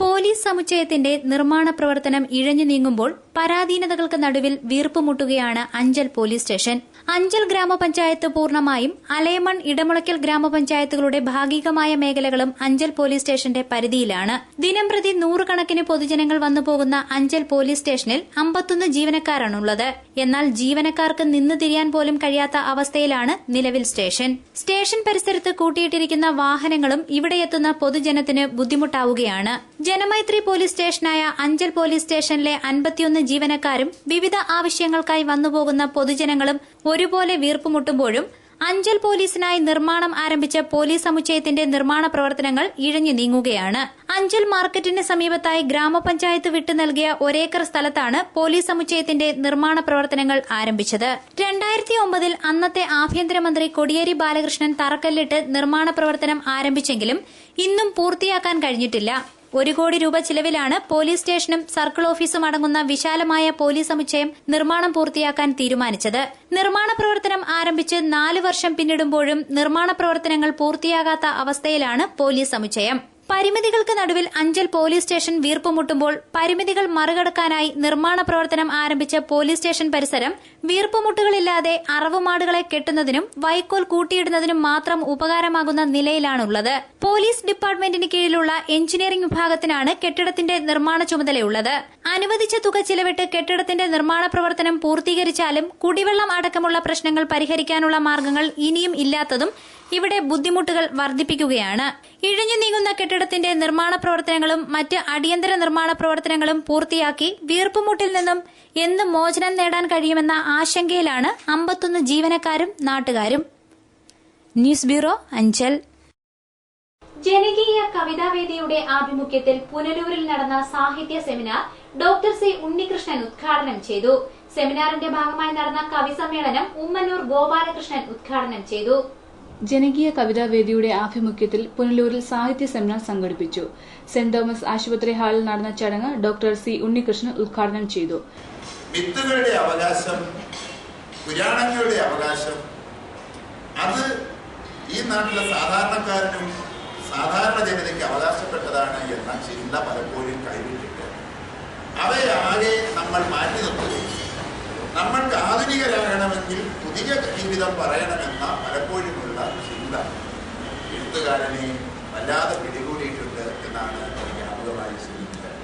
പോലീസ് സമുച്ചയത്തിന്റെ നിർമ്മാണ പ്രവർത്തനം ഇഴഞ്ഞു നീങ്ങുമ്പോൾ പരാധീനതകൾക്ക് നടുവിൽ വീർപ്പുമുട്ടുകയാണ് അഞ്ചൽ പോലീസ് സ്റ്റേഷൻ. അഞ്ചൽ ഗ്രാമപഞ്ചായത്ത് പൂർണ്ണമായും അലയമൺ, ഇടമുളയ്ക്കൽ ഗ്രാമപഞ്ചായത്തുകളുടെ ഭാഗികമായ മേഖലകളും അഞ്ചൽ പോലീസ് സ്റ്റേഷന്റെ പരിധിയിലാണ്. ദിനംപ്രതി 100 കണക്കിന് പൊതുജനങ്ങൾ വന്നുപോകുന്ന അഞ്ചൽ പോലീസ് സ്റ്റേഷനിൽ 51 ജീവനക്കാരാണുള്ളത്. എന്നാൽ ജീവനക്കാർക്ക് നിന്ന് തിരിയാൻ പോലും കഴിയാത്ത അവസ്ഥയിലാണ് നിലവിൽ സ്റ്റേഷൻ. സ്റ്റേഷൻ പരിസരത്ത് കൂട്ടിയിട്ടിരിക്കുന്ന വാഹനങ്ങളും ഇവിടെയെത്തുന്ന പൊതുജനത്തിന് ബുദ്ധിമുട്ടാവുകയാണ്. ജനമൈത്രി പോലീസ് സ്റ്റേഷനായ അഞ്ചൽ പോലീസ് സ്റ്റേഷനിലെ 51 ജീവനക്കാരും വിവിധ ആവശ്യങ്ങൾക്കായി വന്നുപോകുന്ന പൊതുജനങ്ങളും ഒരുപോലെ വീർപ്പുമുട്ടുമ്പോഴും അഞ്ചൽ പോലീസിനായി നിർമ്മാണം ആരംഭിച്ച പോലീസ് സമുച്ചയത്തിന്റെ നിർമ്മാണ പ്രവർത്തനങ്ങൾ ഇഴഞ്ഞു നീങ്ങുകയാണ്. അഞ്ചൽ മാർക്കറ്റിന് സമീപത്തായി ഗ്രാമപഞ്ചായത്ത് വിട്ടു നൽകിയ ഒരേക്കർ സ്ഥലത്താണ് പോലീസ് സമുച്ചയത്തിന്റെ നിർമ്മാണ പ്രവർത്തനങ്ങൾ ആരംഭിച്ചത്. 2009 അന്നത്തെ ആഭ്യന്തരമന്ത്രി കോടിയേരി ബാലകൃഷ്ണൻ തറക്കല്ലിട്ട് നിർമ്മാണ പ്രവർത്തനം ആരംഭിച്ചെങ്കിലും ഇന്നും പൂർത്തിയാക്കാൻ കഴിഞ്ഞിട്ടില്ല. 1 കോടി രൂപ ചിലവിലാണ് പോലീസ് സ്റ്റേഷനും സർക്കിൾ ഓഫീസും അടങ്ങുന്ന വിശാലമായ പോലീസ് സമുച്ചയം നിർമ്മാണം പൂർത്തിയാക്കാൻ തീരുമാനിച്ചത്. നിർമ്മാണ പ്രവർത്തനം ആരംഭിച്ച് 4 വർഷം പിന്നിടുമ്പോഴും നിർമ്മാണ പ്രവർത്തനങ്ങൾ പൂർത്തിയാകാത്ത അവസ്ഥയിലാണ് പോലീസ് സമുച്ചയം. പരിമിതികൾക്ക് നടുവിൽ അഞ്ചൽ പോലീസ് സ്റ്റേഷൻ വീർപ്പുമുട്ടുമ്പോൾ പരിമിതികൾ മറികടക്കാനായി നിർമ്മാണ പ്രവർത്തനം ആരംഭിച്ച പോലീസ് സ്റ്റേഷൻ പരിസരം വീർപ്പുമുട്ടുകളില്ലാതെ അറവുമാടുകളെ കെട്ടുന്നതിനും വൈക്കോൽ കൂട്ടിയിടുന്നതിനും മാത്രം ഉപകാരമാകുന്ന നിലയിലാണുള്ളത്. പോലീസ് ഡിപ്പാർട്ട്മെന്റിന് കീഴിലുള്ള എഞ്ചിനീയറിംഗ് വിഭാഗത്തിനാണ് കെട്ടിടത്തിന്റെ നിർമ്മാണ ചുമതലയുള്ളത്. അനുവദിച്ച തുക ചിലവിട്ട് കെട്ടിടത്തിന്റെ നിർമ്മാണ പ്രവർത്തനം പൂർത്തീകരിച്ചാലും കുടിവെള്ളം അടക്കമുള്ള പ്രശ്നങ്ങൾ പരിഹരിക്കാനുള്ള മാർഗങ്ങൾ ഇനിയും ഇല്ലാത്തതും ഇവിടെ ബുദ്ധിമുട്ടുകൾ വർദ്ധിപ്പിക്കുകയാണ്. ഇഴഞ്ഞു നീങ്ങുന്ന കെട്ടിടത്തിന്റെ നിർമ്മാണ പ്രവർത്തനങ്ങളും മറ്റ് അടിയന്തര നിർമ്മാണ പ്രവർത്തനങ്ങളും പൂർത്തിയാക്കി വീർപ്പുമുട്ടിൽ നിന്നും എന്ന് മോചനം നേടാൻ കഴിയുമെന്ന ആശങ്കയിലാണ് 51 ജീവനക്കാരും നാട്ടുകാരും. News bureau, Anchal. ജനകീയ കവിതാവേദിയുടെ ആഭിമുഖ്യത്തിൽ പുനലൂരിൽ നടന്ന സാഹിത്യ സെമിനാർ ഡോക്ടർ സി ഉണ്ണികൃഷ്ണൻ ഉദ്ഘാടനം ചെയ്തു. സെമിനാറിന്റെ ഭാഗമായി നടന്ന കവി സമ്മേളനം ഉമ്മന്നൂർ ഗോപാലകൃഷ്ണൻ ഉദ്ഘാടനം ചെയ്തു. ജനകീയ കവിതാവേദിയുടെ ആഭിമുഖ്യത്തിൽ പുനലൂരിൽ സാഹിത്യ സെമിനാർ സംഘടിപ്പിച്ചു. സെന്റ് തോമസ് ആശുപത്രി ഹാളിൽ നടന്ന ചടങ്ങ് ഡോക്ടർ സി ഉണ്ണികൃഷ്ണൻ ഉദ്ഘാടനം ചെയ്തു. മിത്തുകളുടെ അവകാശം, പുരാണങ്ങളുടെ അവകാശം, അത് ഈ നാട്ടിലെ സാധാരണക്കാരനും സാധാരണ ജനതയ്ക്ക് അവകാശപ്പെട്ടതാണ് എന്ന ചിന്ത പലപ്പോഴും കൈവിട്ടിട്ട് അവയാകെ നമ്മൾ മാറ്റി നിർത്തുകയും നമ്മൾക്ക് ആധുനികരാകണമെങ്കിൽ പുതിയ ജീവിതം പറയണമെന്ന പലപ്പോഴുമുള്ള ചിന്ത എഴുത്തുകാരനെ വല്ലാതെ പിടികൂടിയിട്ടുണ്ട് എന്നാണ് വ്യാപകമായി ചിന്തിക്കുന്നത്.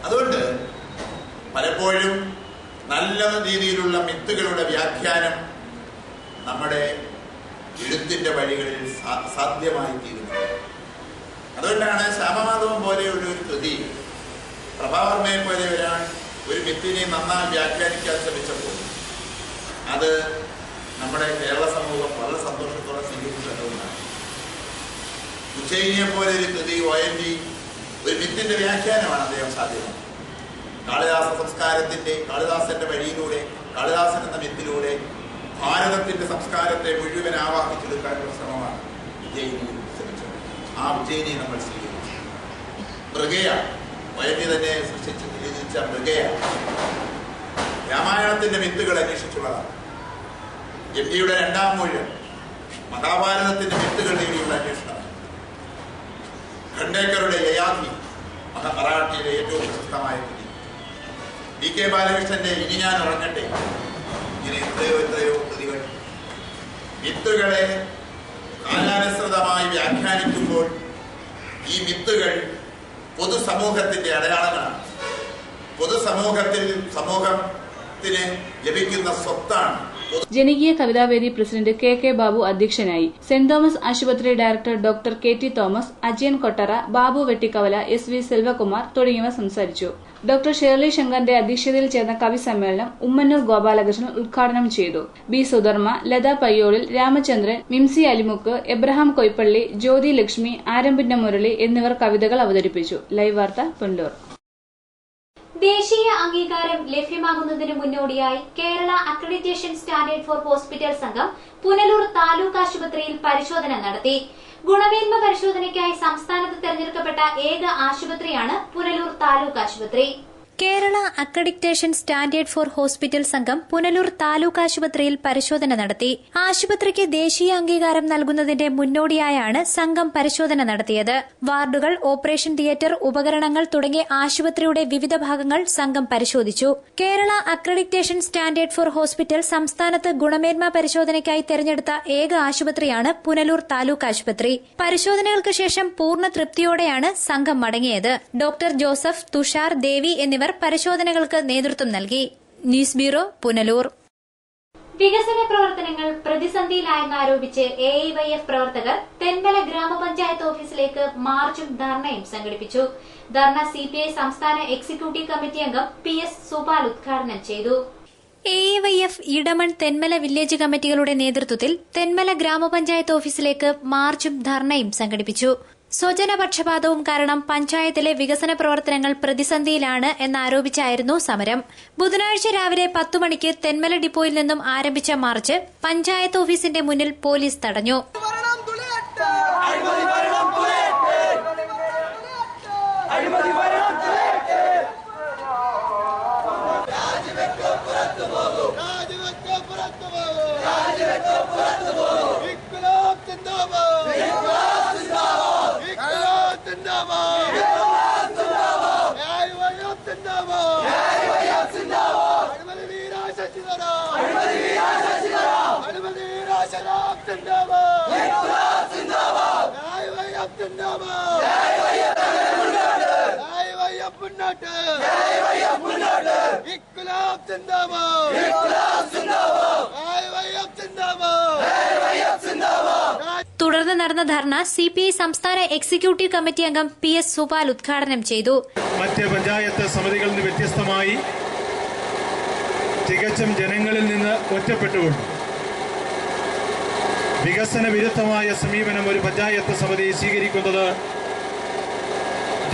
അതുകൊണ്ട് പലപ്പോഴും നല്ല രീതിയിലുള്ള മിത്തുകളുടെ വ്യാഖ്യാനം നമ്മുടെ എഴുത്തിന്റെ വഴികളിൽ സാധ്യമായി തീരുന്നത്. അതുകൊണ്ടാണ് ശ്യാമമാധവൻ പോലെയുള്ള ഒരു കൃതി, പ്രഭാവർമ്മയെ പോലെ ഒരാൾ ഒരു മിത്തിനെ നന്നായി വ്യാഖ്യാനിക്കാൻ ശ്രമിച്ചപ്പോൾ അത് നമ്മുടെ കേരള സമൂഹം വളരെ സന്തോഷത്തോടെ സ്വീകരിച്ചതുകൊണ്ടാണ്. ഉജ്ജയിനിയെ പോലെ ഒരു കൃതി ONV ഒരു മിത്തിന്റെ വ്യാഖ്യാനമാണ് അദ്ദേഹം സാധ്യമാണ്. കാളിദാസ സംസ്കാരത്തിന്റെ, കാളിദാസന്റെ വഴിയിലൂടെ, കാളിദാസൻ എന്ന മിത്തിലൂടെ ഭാരതത്തിന്റെ സംസ്കാരത്തെ മുഴുവൻ ആവാഹിച്ചെടുക്കാനുള്ള ശ്രമമാണ് ഉജ്ജയിനിയിൽ ശ്രമിച്ചത്. ആ ഉജ്ജയിനിയെ നമ്മൾ സ്വീകരിച്ചു. മൃഗയ ONV തന്നെ രചിച്ച മൃഗയ രാമായണത്തിന്റെ മിത്തുകൾ അന്വേഷിച്ചുള്ളതാണ്. MGയുടെ രണ്ടാം മൂല്യം മഹാഭാരതത്തിന്റെ മിത്തുകൾ തേടിയുള്ള അന്വേഷണമാണ്. ഖണ്ഡേക്കറുടെ യയാതി മറാഠിയിലെ ഏറ്റവും പ്രശസ്തമായ കൃതി. DK ബാലകൃഷ്ണന്റെ ഇനി ഞാൻ ഇറങ്ങട്ടെ. ഇങ്ങനെ എത്രയോ കൃതികൾ മിത്തുകളെ കാലാനുസൃതമായി വ്യാഖ്യാനിക്കുമ്പോൾ ഈ മിത്തുകൾ പൊതുസമൂഹത്തിന്റെ അടയാളങ്ങളാണ്. സമൂഹത്തിന് ലഭിക്കുന്ന സ്വത്താണ്. ജനകീയ കവിതാവേദി പ്രസിഡന്റ് KK ബാബു അധ്യക്ഷനായി. സെന്റ് തോമസ് ആശുപത്രി director doctor KT Thomas, Ajayan Kottara, Babu Vettikkavala, SV Selvakumar തുടങ്ങിയവർ സംസാരിച്ചു. ഡോക്ടർ ഷേർലി ശങ്കറിന്റെ അധ്യക്ഷതയിൽ ചേർന്ന കവി സമ്മേളനം ഉമ്മന്നൂർ ഗോപാലകൃഷ്ണൻ ഉദ്ഘാടനം ചെയ്തു. B സുധർമ്മ, ലത പയ്യോളിൽ, രാമചന്ദ്രൻ, മിംസി അലിമുക്ക്, എബ്രഹാം കൊയ്പ്പള്ളി, ജ്യോതി ലക്ഷ്മി, ആരംഭിന്ന മുരളി എന്നിവർ കവിതകൾ അവതരിപ്പിച്ചു. ലൈവ് വാർത്ത പുനലൂർ. ദേശീയ അംഗീകാരം ലഭ്യമാകുന്നതിന് മുന്നോടിയായി Kerala accreditation standard for hospital സംഘം പുനലൂർ താലൂക്ക് ആശുപത്രിയിൽ പരിശോധന നടത്തി. ഗുണമേന്മ പരിശോധനയ്ക്കായി സംസ്ഥാനത്ത് തെരഞ്ഞെടുക്കപ്പെട്ട ഏക ആശുപത്രിയാണ് പുനലൂർ താലൂക്ക് ആശുപത്രി. Kerala accreditation standard for hospital സംഘം പുനലൂർ താലൂക്ക് ആശുപത്രിയിൽ പരിശോധന നടത്തി. ആശുപത്രിക്ക് ദേശീയ അംഗീകാരം നൽകുന്നതിന്റെ മുന്നോടിയായാണ് സംഘം പരിശോധന നടത്തിയത്. വാർഡുകൾ, ഓപ്പറേഷൻ തിയേറ്റർ, ഉപകരണങ്ങൾ തുടങ്ങിയ ആശുപത്രിയുടെ വിവിധ ഭാഗങ്ങൾ സംഘം പരിശോധിച്ചു. Kerala accreditation standard for hospital സംസ്ഥാനത്ത് ഗുണമേന്മ പരിശോധനയ്ക്കായി തെരഞ്ഞെടുത്ത ഏക ആശുപത്രിയാണ് പുനലൂർ താലൂക്ക് ആശുപത്രി. പരിശോധനകൾക്ക് ശേഷം പൂർണ്ണ തൃപ്തിയോടെയാണ് സംഘം മടങ്ങിയത്. ഡോക്ടർ ജോസഫ്, തുഷാർ, ദേവി എന്നിവർ പരിശോധനകൾക്ക് നേതൃത്വം നൽകി. News bureau, Punalur. വികസന പ്രവർത്തനങ്ങൾ പ്രതിസന്ധിയിലായെന്നാരോപിച്ച് AIYF പ്രവർത്തകർ തെന്മല ഗ്രാമപഞ്ചായത്ത് ഓഫീസിലേക്ക് മാർച്ചും ധർണയും സംഘടിപ്പിച്ചു. ധർണ CPI സംസ്ഥാന എക്സിക്യൂട്ടീവ് കമ്മിറ്റി അംഗം PS സുപാൽ ഉദ്ഘാടനം ചെയ്തു. AIYF ഇടമൺ, തെന്മല വില്ലേജ് കമ്മിറ്റികളുടെ നേതൃത്വത്തിൽ തെന്മല ഗ്രാമപഞ്ചായത്ത് ഓഫീസിലേക്ക് മാർച്ചും ധർണയും സംഘടിപ്പിച്ചു. സ്വജനപക്ഷപാതവും കാരണം പഞ്ചായത്തിലെ വികസന പ്രവർത്തനങ്ങൾ പ്രതിസന്ധിയിലാണ് എന്നാരോപിച്ചായിരുന്നു സമരം. ബുധനാഴ്ച രാവിലെ 10 മണിക്ക് തെന്മല ഡിപ്പോയിൽ നിന്നും ആരംഭിച്ച മാർച്ച് പഞ്ചായത്ത് ഓഫീസിന്റെ മുന്നിൽ പോലീസ് തടഞ്ഞു. തുടർന്ന് നടന്ന ധർണ CPI സംസ്ഥാന എക്സിക്യൂട്ടീവ് കമ്മിറ്റി അംഗം PS സുപാൽ ഉദ്ഘാടനം ചെയ്തു. മറ്റ് പഞ്ചായത്ത് സമിതികളിൽ നിന്ന് വ്യത്യസ്തമായി തികച്ചും ജനങ്ങളിൽ നിന്ന് ഒറ്റപ്പെട്ടുകൊണ്ട് വികസന വിരുദ്ധമായ സമീപനം ഒരു പഞ്ചായത്ത് സമിതി സ്വീകരിക്കുന്നത്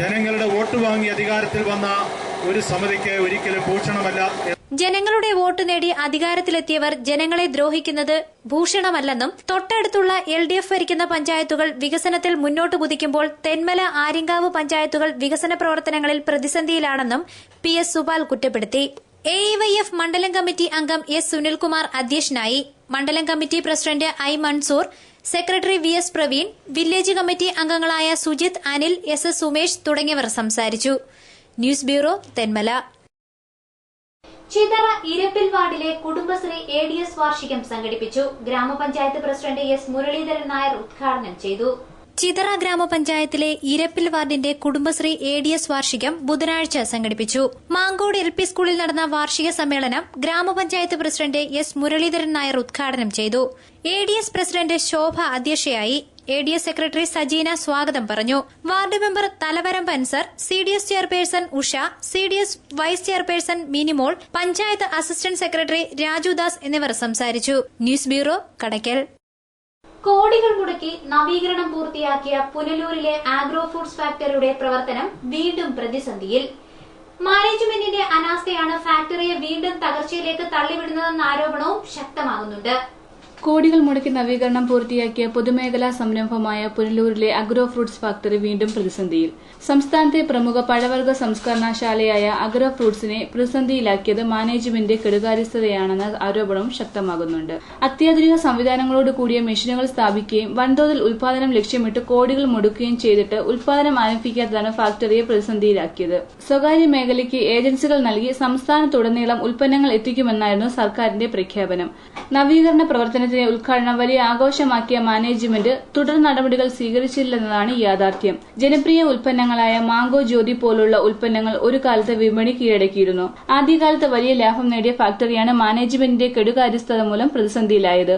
ജനങ്ങളുടെ വോട്ട് വാങ്ങി അധികാരത്തിൽ വന്ന ഒരു സമിതിക്ക് ഒരിക്കലും ഭൂഷണമല്ല. ജനങ്ങളുടെ വോട്ട് നേടി അധികാരത്തിലെത്തിയവർ ജനങ്ങളെ ദ്രോഹിക്കുന്നത് ഭൂഷണമല്ലെന്നും തൊട്ടടുത്തുള്ള LDF ഭരിക്കുന്ന പഞ്ചായത്തുകൾ വികസനത്തിൽ മുന്നോട്ട് കുതിക്കുമ്പോൾ തെന്മല, ആര്യങ്കാവ് പഞ്ചായത്തുകൾ വികസന പ്രവർത്തനങ്ങളിൽ പ്രതിസന്ധിയിലാണെന്നും PS സുപാൽ കുറ്റപ്പെടുത്തി. AIYF മണ്ഡലം കമ്മിറ്റി അംഗം S സുനിൽകുമാർ അധ്യക്ഷനായി. മണ്ഡലം committee president I Mansoor, secretary VS Praveen, village committee അംഗങ്ങളായ സുജിത്, അനിൽ, SS സുമേഷ് തുടങ്ങിയവർ സംസാരിച്ചു. News bureau, Thenmala. ചിതറ ഇരപ്പിൽ വാർഡിലെ കുടുംബശ്രീ ADS വാർഷികം സംഘടിപ്പിച്ചു. ഗ്രാമപഞ്ചായത്ത് പ്രസിഡന്റ് S മുരളീധരൻ നായർ ഉദ്ഘാടനം ചെയ്തു. ചിതറ ഗ്രാമപഞ്ചായത്തിലെ ഇരപ്പിൽ വാർഡിന്റെ കുടുംബശ്രീ ADS വാർഷികം ബുധനാഴ്ച സംഘടിപ്പിച്ചു. മാങ്കോട് LP സ്കൂളിൽ നടന്ന വാർഷിക സമ്മേളനം ഗ്രാമപഞ്ചായത്ത് പ്രസിഡന്റ് S. മുരളീധരൻ നായർ ഉദ്ഘാടനം ചെയ്തു. ADS പ്രസിഡന്റ് ശോഭ അധ്യക്ഷയായി. ADS സെക്രട്ടറി സജീന സ്വാഗതം പറഞ്ഞു. Ward member Thalavarambu Ansar, CDS chairperson Usha, CDS vice chairperson Minimol, panchayat assistant secretary Rajudas എന്നിവർ സംസാരിച്ചു. News bureau, Kadakkal. കോടികൾ മുടക്കി നവീകരണം പൂർത്തിയാക്കിയ പുനലൂരിലെ ആഗ്രോ ഫുഡ്സ് ഫാക്ടറിയുടെ പ്രവർത്തനം വീണ്ടും പ്രതിസന്ധിയിൽ. മാനേജ്മെന്റിന്റെ അനാസ്ഥയാണ് ഫാക്ടറിയെ വീണ്ടും തകർച്ചയിലേക്ക് തള്ളിവിടുന്നതെന്ന ആരോപണവും ശക്തമാകുന്നുണ്ട്. കോടികൾ മുടക്കി നവീകരണം പൂർത്തിയാക്കിയ പൊതുമേഖലാ സംരംഭമായ പുനലൂരിലെ അഗ്രോ ഫ്രൂട്ട്സ് ഫാക്ടറി വീണ്ടും പ്രതിസന്ധിയിൽ. സംസ്ഥാനത്തെ പ്രമുഖ പഴവർഗ്ഗ സംസ്കരണശാലയായ അഗ്രോ ഫ്രൂട്ട്സിനെ പ്രതിസന്ധിയിലാക്കിയത് മാനേജ്മെന്റ് കെടുകാര്യസ്ഥതയാണെന്ന ആരോപണവും ശക്തമാകുന്നുണ്ട്. അത്യാധുനിക സംവിധാനങ്ങളോട് കൂടിയ മെഷീനുകൾ സ്ഥാപിക്കുകയും വൻതോതിൽ ഉൽപാദനം ലക്ഷ്യമിട്ട് കോടികൾ മുടക്കുകയും ചെയ്തിട്ട് ഉൽപാദനം ആരംഭിക്കാത്തതാണ് ഫാക്ടറിയെ പ്രതിസന്ധിയിലാക്കിയത്. സ്വകാര്യ മേഖലയ്ക്ക് ഏജൻസികൾ നൽകി സംസ്ഥാനത്തുടനീളം ഉൽപ്പന്നങ്ങൾ എത്തിക്കുമെന്നായിരുന്നു സർക്കാരിന്റെ പ്രഖ്യാപനം. നവീകരണ പ്രവർത്തനത്തിന്റെ ഉദ്ഘാടനം വലിയ ആഘോഷമാക്കിയ മാനേജ്മെന്റ് തുടർ നടപടികൾ സ്വീകരിച്ചില്ലെന്നതാണ് യാഥാർത്ഥ്യം. ജനപ്രിയ ഉൽപ്പന്നങ്ങളായ മാംഗോ ജ്യോതി പോലുള്ള ഉൽപ്പന്നങ്ങൾ ഒരു കാലത്ത് വിപണി കീഴടക്കിയിരുന്നു. ആദ്യകാലത്ത് വലിയ ലാഭം നേടിയ ഫാക്ടറിയാണ് മാനേജ്മെന്റിന്റെ കെടുകാര്യസ്ഥത മൂലം പ്രതിസന്ധിയിലായത്.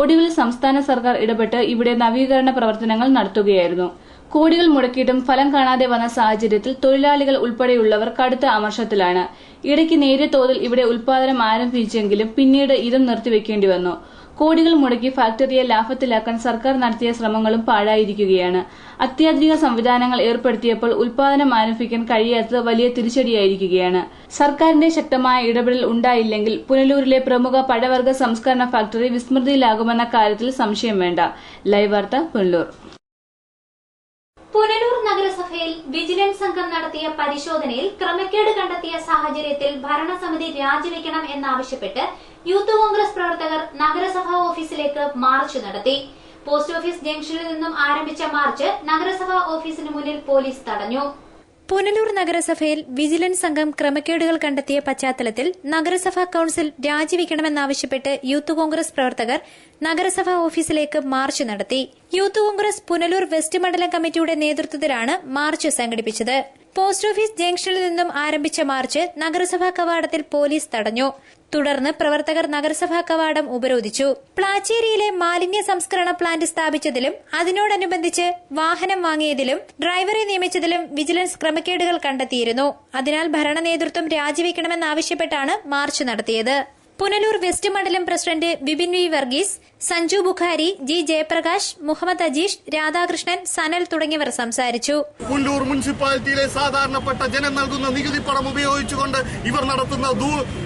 ഒടുവിൽ സംസ്ഥാന സർക്കാർ ഇടപെട്ട് ഇവിടെ നവീകരണ പ്രവർത്തനങ്ങൾ നടത്തുകയായിരുന്നു. കോടികൾ മുടക്കിയിട്ടും ഫലം കാണാതെ വന്ന സാഹചര്യത്തിൽ തൊഴിലാളികൾ ഉൾപ്പെടെയുള്ളവർ കടുത്ത അമർഷത്തിലാണ്. ഇടയ്ക്ക് നേരിയ തോതിൽ ഇവിടെ ഉൽപാദനം ആരംഭിച്ചെങ്കിലും പിന്നീട് ഇതും നിർത്തിവെക്കേണ്ടി വന്നു. കോടികൾ മുടക്കി ഫാക്ടറിയെ ലാഭത്തിലാക്കാൻ സർക്കാർ നടത്തിയ ശ്രമങ്ങളും പാഴായിരിക്കുകയാണ്. അത്യാധുനിക സംവിധാനങ്ങൾ ഏർപ്പെടുത്തിയപ്പോൾ ഉൽപാദനം ആരംഭിക്കാൻ കഴിയാത്തത് വലിയ തിരിച്ചടിയായിരിക്കുകയാണ്. സർക്കാരിന്റെ ശക്തമായ ഇടപെടൽ ഉണ്ടായില്ലെങ്കിൽ പുനലൂരിലെ പ്രമുഖ പഴവർഗ്ഗ സംസ്കരണ ഫാക്ടറി വിസ്മൃതിയിലാകുമെന്ന കാര്യത്തിൽ സംശയം വേണ്ട. ലൈവ് വാർത്ത, പുനലൂർ. പുനലൂർ നഗരസഭയിൽ വിജിലൻസ് സംഘം നടത്തിയ പരിശോധനയിൽ ക്രമക്കേട് കണ്ടെത്തിയ സാഹചര്യത്തിൽ ഭരണസമിതി രാജിവെക്കണം എന്നാവശ്യപ്പെട്ട് യൂത്ത് കോൺഗ്രസ് പ്രവർത്തകർ നഗരസഭാ ഓഫീസിലേക്ക് മാർച്ച് നടത്തി. പോസ്റ്റ് ഓഫീസ് ജംഗ്ഷനിൽ നിന്നും ആരംഭിച്ച മാർച്ച് നഗരസഭാ ഓഫീസിന് മുന്നിൽ പോലീസ് തടഞ്ഞു. പുനലൂർ നഗരസഭയിൽ വിജിലൻസ് സംഘം ക്രമക്കേടുകൾ കണ്ടെത്തിയ പശ്ചാത്തലത്തിൽ നഗരസഭാ കൌൺസിൽ രാജിവെക്കണമെന്നാവശ്യപ്പെട്ട് യൂത്ത് കോൺഗ്രസ് പ്രവർത്തകർ നഗരസഭാ ഓഫീസിലേക്ക് മാർച്ച് നടത്തി. യൂത്ത് കോൺഗ്രസ് പുനലൂർ വെസ്റ്റ് മണ്ഡലം കമ്മിറ്റിയുടെ നേതൃത്വത്തിലാണ് മാർച്ച് സംഘടിപ്പിച്ചത്. പോസ്റ്റ് ഓഫീസ് ജംഗ്ഷനിൽ നിന്നും ആരംഭിച്ച മാർച്ച് നഗരസഭാ കവാടത്തിൽ പോലീസ് തടഞ്ഞു. തുടർന്ന് പ്രവർത്തകർ നഗരസഭാ കവാടം ഉപരോധിച്ചു. പ്ലാച്ചേരിയിലെ മാലിന്യ സംസ്കരണ പ്ലാന്റ് സ്ഥാപിച്ചതിലും അതിനോടനുബന്ധിച്ച് വാഹനം വാങ്ങിയതിലും ഡ്രൈവറെ നിയമിച്ചതിലും വിജിലൻസ് ക്രമക്കേടുകൾ കണ്ടെത്തിയിരുന്നു. അതിനാൽ ഭരണ നേതൃത്വം രാജിവെക്കണമെന്നാവശ്യപ്പെട്ടാണ് മാർച്ച് നടത്തിയത്. പുനലൂർ വെസ്റ്റ് മണ്ഡലം president Bibin V Varghese, Sanju Bukhari, G Jayaprakash, Muhammad Ajeesh, Radhakrishnan, Sanal തുടങ്ങിയവർ സംസാരിച്ചു. പുനലൂർ മുനിസിപ്പാലിറ്റിയിലെ സാധാരണപ്പെട്ട ജനം നൽകുന്ന നികുതി പണം ഉപയോഗിച്ചുകൊണ്ട് ഇവർ നടത്തുന്ന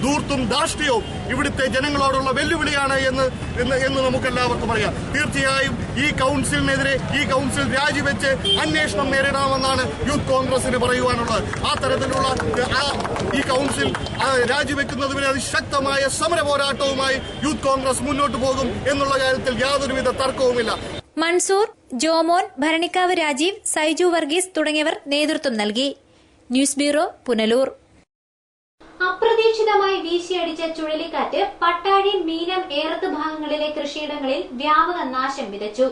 ധൂർത്തും ധാർഷ്ട്യവും ഇവിടുത്തെ ജനങ്ങളോടുള്ള വെല്ലുവിളിയാണ് എന്ന് നമുക്കെല്ലാവർക്കും അറിയാം. തീർച്ചയായും ഈ കൌൺസിലിനെതിരെ ഈ കൌൺസിൽ രാജിവെച്ച് അന്വേഷണം നേരിടണമെന്നാണ് യൂത്ത് കോൺഗ്രസിന് പറയുവാനുള്ളത്. ആ തരത്തിലുള്ള ഈ കൌൺസിൽ രാജിവെക്കുന്നതുവരെ അതിശക്തമായ സമര പോരാട്ടവുമായി യൂത്ത് കോൺഗ്രസ് മുന്നോട്ട് പോകും എന്നുള്ള കാര്യത്തിൽ യാതൊരുവിധ തർക്കവുമില്ല. മൻസൂർ, ജോമോൻ, ഭരണിക്കാവ് രാജീവ്, സൈജു വർഗീസ് തുടങ്ങിയവർ നേതൃത്വം നൽകി. News bureau, Punalur. അപ്രതീക്ഷിതമായി വീശിയടിച്ച ചുഴലിക്കാറ്റ് പട്ടാഴി, മീനം, ഏറത്ത് ഭാഗങ്ങളിലെ കൃഷിയിടങ്ങളിൽ വ്യാപക നാശം വിതച്ചു.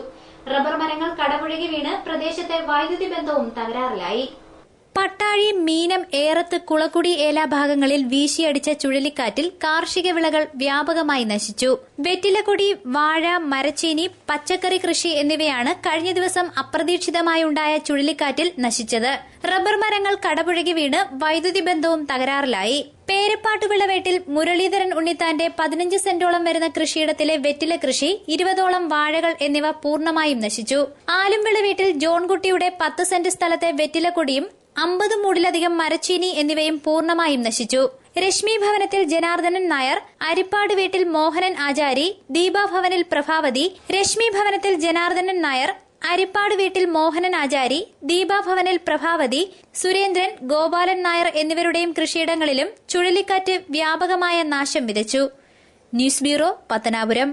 റബ്ബർ മരങ്ങൾ കടപുഴകി വീണ് പ്രദേശത്തെ വൈദ്യുതി ബന്ധവും തകരാറിലായി. പട്ടാഴി, മീനം, ഏറത്ത്, കുളക്കുടി, ഏല ഭാഗങ്ങളിൽ വീശിയടിച്ച ചുഴലിക്കാറ്റിൽ കാർഷിക വിളകൾ വ്യാപകമായി നശിച്ചു. വെറ്റിലക്കൊടി, വാഴ, മരച്ചീനി, പച്ചക്കറി കൃഷി എന്നിവയാണ് കഴിഞ്ഞ ദിവസം അപ്രതീക്ഷിതമായുണ്ടായ ചുഴലിക്കാറ്റിൽ നശിച്ചത്. റബ്ബർ മരങ്ങൾ കടപുഴകി വീണ് വൈദ്യുതി ബന്ധവും തകരാറിലായി. പേരപ്പാട്ടുവിളവേട്ടിൽ മുരളീധരൻ ഉണ്ണിത്താന്റെ 15 സെന്റോളം വരുന്ന കൃഷിയിടത്തിലെ വെറ്റില കൃഷി, 20ഓളം വാഴകൾ എന്നിവ പൂർണ്ണമായും നശിച്ചു. ആലുംവിള വീട്ടിൽ ജോൺകുട്ടിയുടെ 10 സെന്റ് സ്ഥലത്തെ വെറ്റിലക്കൊടിയും 50 മൂടിലധികം മരച്ചീനി എന്നിവയും പൂർണ്ണമായും നശിച്ചു. രശ്മി ഭവനത്തിൽ ജനാർദ്ദനൻ നായർ, അരിപ്പാട് വീട്ടിൽ മോഹനൻ ആചാരി, ദീപാഭവനിൽ പ്രഭാവതി, രശ്മി ഭവനത്തിൽ ജനാർദ്ദനൻ നായർ, അരിപ്പാട് വീട്ടിൽ മോഹനൻ ആചാരി, ദീപാഭവനിൽ പ്രഭാവതി, സുരേന്ദ്രൻ, ഗോപാലൻ നായർ എന്നിവരുടെയും കൃഷിയിടങ്ങളിലും ചുഴലിക്കാറ്റ് വ്യാപകമായ നാശം വിതച്ചു. News bureau, Pathanapuram.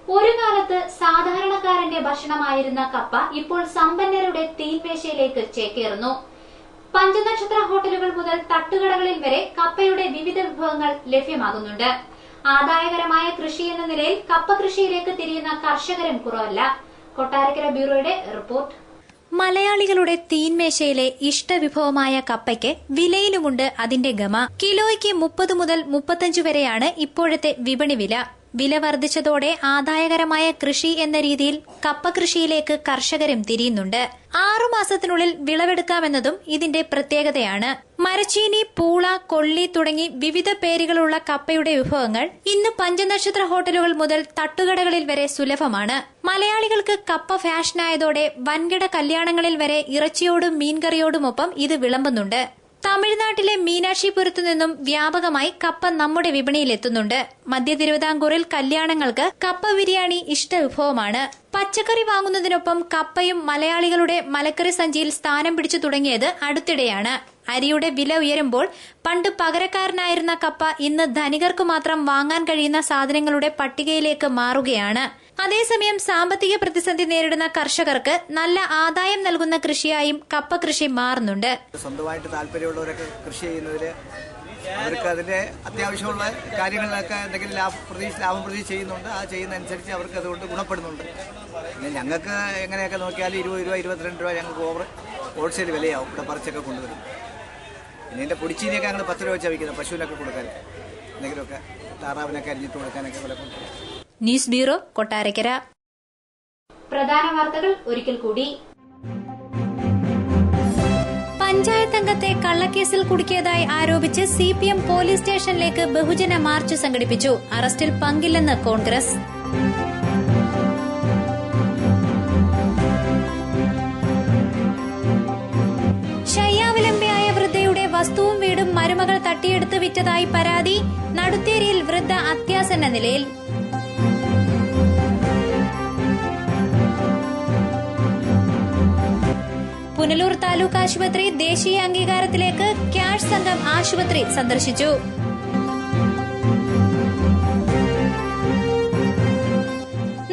ഒരു കാലത്ത് സാധാരണക്കാരന്റെ ഭക്ഷണമായിരുന്ന കപ്പ ഇപ്പോൾ സമ്പന്നരുടെ തീൻമേശയിലേക്ക് ചേക്കേറുന്നു. പഞ്ചനക്ഷത്ര ഹോട്ടലുകൾ മുതൽ തട്ടുകടകളിൽ വരെ കപ്പയുടെ വിവിധ വിഭവങ്ങൾ ലഭ്യമാകുന്നുണ്ട്. ആദായകരമായ കൃഷി എന്ന നിലയിൽ കപ്പ കൃഷിയിലേക്ക് തിരിയുന്ന കർഷകരും കുറവല്ല. കൊട്ടാരക്കര ബ്യൂറോയുടെ റിപ്പോർട്ട്. മലയാളികളുടെ തീൻമേശയിലെ ഇഷ്ടവിഭവമായ കപ്പയ്ക്ക് വിലയിലുമുണ്ട് അതിന്റെ ഗമ. കിലോയ്ക്ക് 30 മുതൽ 35 വരെയാണ് ഇപ്പോഴത്തെ വിപണി വില. വില വർദ്ധിച്ചതോടെ ആദായകരമായ കൃഷി എന്ന രീതിയിൽ കപ്പ കൃഷിയിലേക്ക് കർഷകരും തിരിയുന്നുണ്ട്. 6 മാസത്തിനുള്ളിൽ വിളവെടുക്കാമെന്നതും ഇതിന്റെ പ്രത്യേകതയാണ്. മരച്ചീനി, പൂള, കൊള്ളി തുടങ്ങി വിവിധ പേരുകളുള്ള കപ്പയുടെ വിഭവങ്ങൾ ഇന്ന് പഞ്ചനക്ഷത്ര ഹോട്ടലുകൾ മുതൽ തട്ടുകടകളിൽ വരെ സുലഭമാണ്. മലയാളികൾക്ക് കപ്പ ഫാഷനായതോടെ വൻകിട കല്യാണങ്ങളിൽ വരെ ഇറച്ചിയോടും മീൻകറിയോടുമൊപ്പം ഇത് വിളമ്പുന്നുണ്ട്. തമിഴ്നാട്ടിലെ മീനാക്ഷിപുരത്തു നിന്നും വ്യാപകമായി കപ്പ നമ്മുടെ വിപണിയിലെത്തുന്നുണ്ട്. മധ്യ തിരുവിതാംകൂറിൽ കല്യാണങ്ങൾക്ക് കപ്പ ബിരിയാണി ഇഷ്ടവിഭവമാണ്. പച്ചക്കറി വാങ്ങുന്നതിനൊപ്പം കപ്പയും മലയാളികളുടെ മലക്കറി സഞ്ചിയിൽ സ്ഥാനം പിടിച്ചു തുടങ്ങിയത് അടുത്തിടെയാണ്. അരിയുടെ വില ഉയരുമ്പോൾ പണ്ട് പകരക്കാരനായിരുന്ന കപ്പ ഇന്ന് ധനികർക്കു മാത്രം വാങ്ങാൻ കഴിയുന്ന സാധനങ്ങളുടെ പട്ടികയിലേക്ക് മാറുകയാണ്. അതേസമയം സാമ്പത്തിക പ്രതിസന്ധി നേരിടുന്ന കർഷകർക്ക് നല്ല ആദായം നൽകുന്ന കൃഷിയായും കപ്പ കൃഷി മാറുന്നുണ്ട്. സ്വന്തമായിട്ട് താല്പര്യമുള്ളവരൊക്കെ കൃഷി ചെയ്യുന്നതിൽ അവർക്ക് അതിന്റെ അത്യാവശ്യമുള്ള കാര്യങ്ങളിലൊക്കെ എന്തെങ്കിലും ലാഭം പ്രതീക്ഷ ചെയ്യുന്നുണ്ട്. ആ ചെയ്യുന്നതനുസരിച്ച് അവർക്ക് അതുകൊണ്ട് ഗുണപ്പെടുന്നുണ്ട്. പിന്നെ ഞങ്ങൾക്ക് എങ്ങനെയൊക്കെ നോക്കിയാൽ 20 രൂപ 22 രൂപ ഞങ്ങൾക്ക് ഹോൾസെയിൽ വിലയാവും ഇവിടെ പറിച്ചൊക്കെ കൊണ്ടുവരും. പിന്നെ ഇതിന്റെ പൊടിച്ചീനിയൊക്കെ ഞങ്ങൾ 10 രൂപ വെച്ചാൽ വയ്ക്കുന്നത് പശുവിനൊക്കെ കൊടുക്കാൻ, എന്തെങ്കിലുമൊക്കെ താറാവിനൊക്കെ അരിഞ്ഞിട്ട് കൊടുക്കാനൊക്കെ വില കൊണ്ടുവരും. News bureau, Kottarakkara. പ്രധാന വാർത്തകൾ ഒരിക്കൽ കൂടി. പഞ്ചായത്ത് അംഗത്തെ കള്ളക്കേസിൽ കുടുക്കിയതായി ആരോപിച്ച് CPM പോലീസ് സ്റ്റേഷനിലേക്ക് ബഹുജന മാർച്ച് സംഘടിപ്പിച്ചു. അറസ്റ്റിൽ പങ്കില്ലെന്ന് കോൺഗ്രസ്. ശയ്യാവിലംബിയായ വൃദ്ധയുടെ വസ്തുവും വീടും മരുമകൾ തട്ടിയെടുത്ത് വിറ്റതായി പരാതി. നടുത്തേരിയിൽ വൃദ്ധ അത്യാസന്ന നിലയിൽ. പുനലൂർ താലൂക്ക് ആശുപത്രി ദേശീയ അംഗീകാരത്തിലേക്ക്. ക്യാഷ് സംഘം ആശുപത്രി സന്ദർശിച്ചു.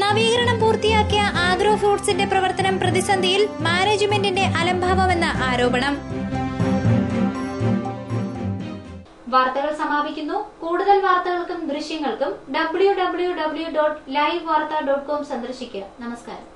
നവീകരണം പൂർത്തിയാക്കിയ ആഗ്രോ ഫ്രൂട്ട്സിന്റെ പ്രവർത്തനം പ്രതിസന്ധിയിൽ. മാനേജ്മെന്റിന്റെ അലംഭാവമെന്ന ആരോപണം. വാർത്തകൾ സമാപിക്കുന്നു. കൂടുതൽ വാർത്തകൾക്കും ദൃശ്യങ്ങൾക്കും www.livevarta.com സന്ദർശിക്കുക. നമസ്കാരം.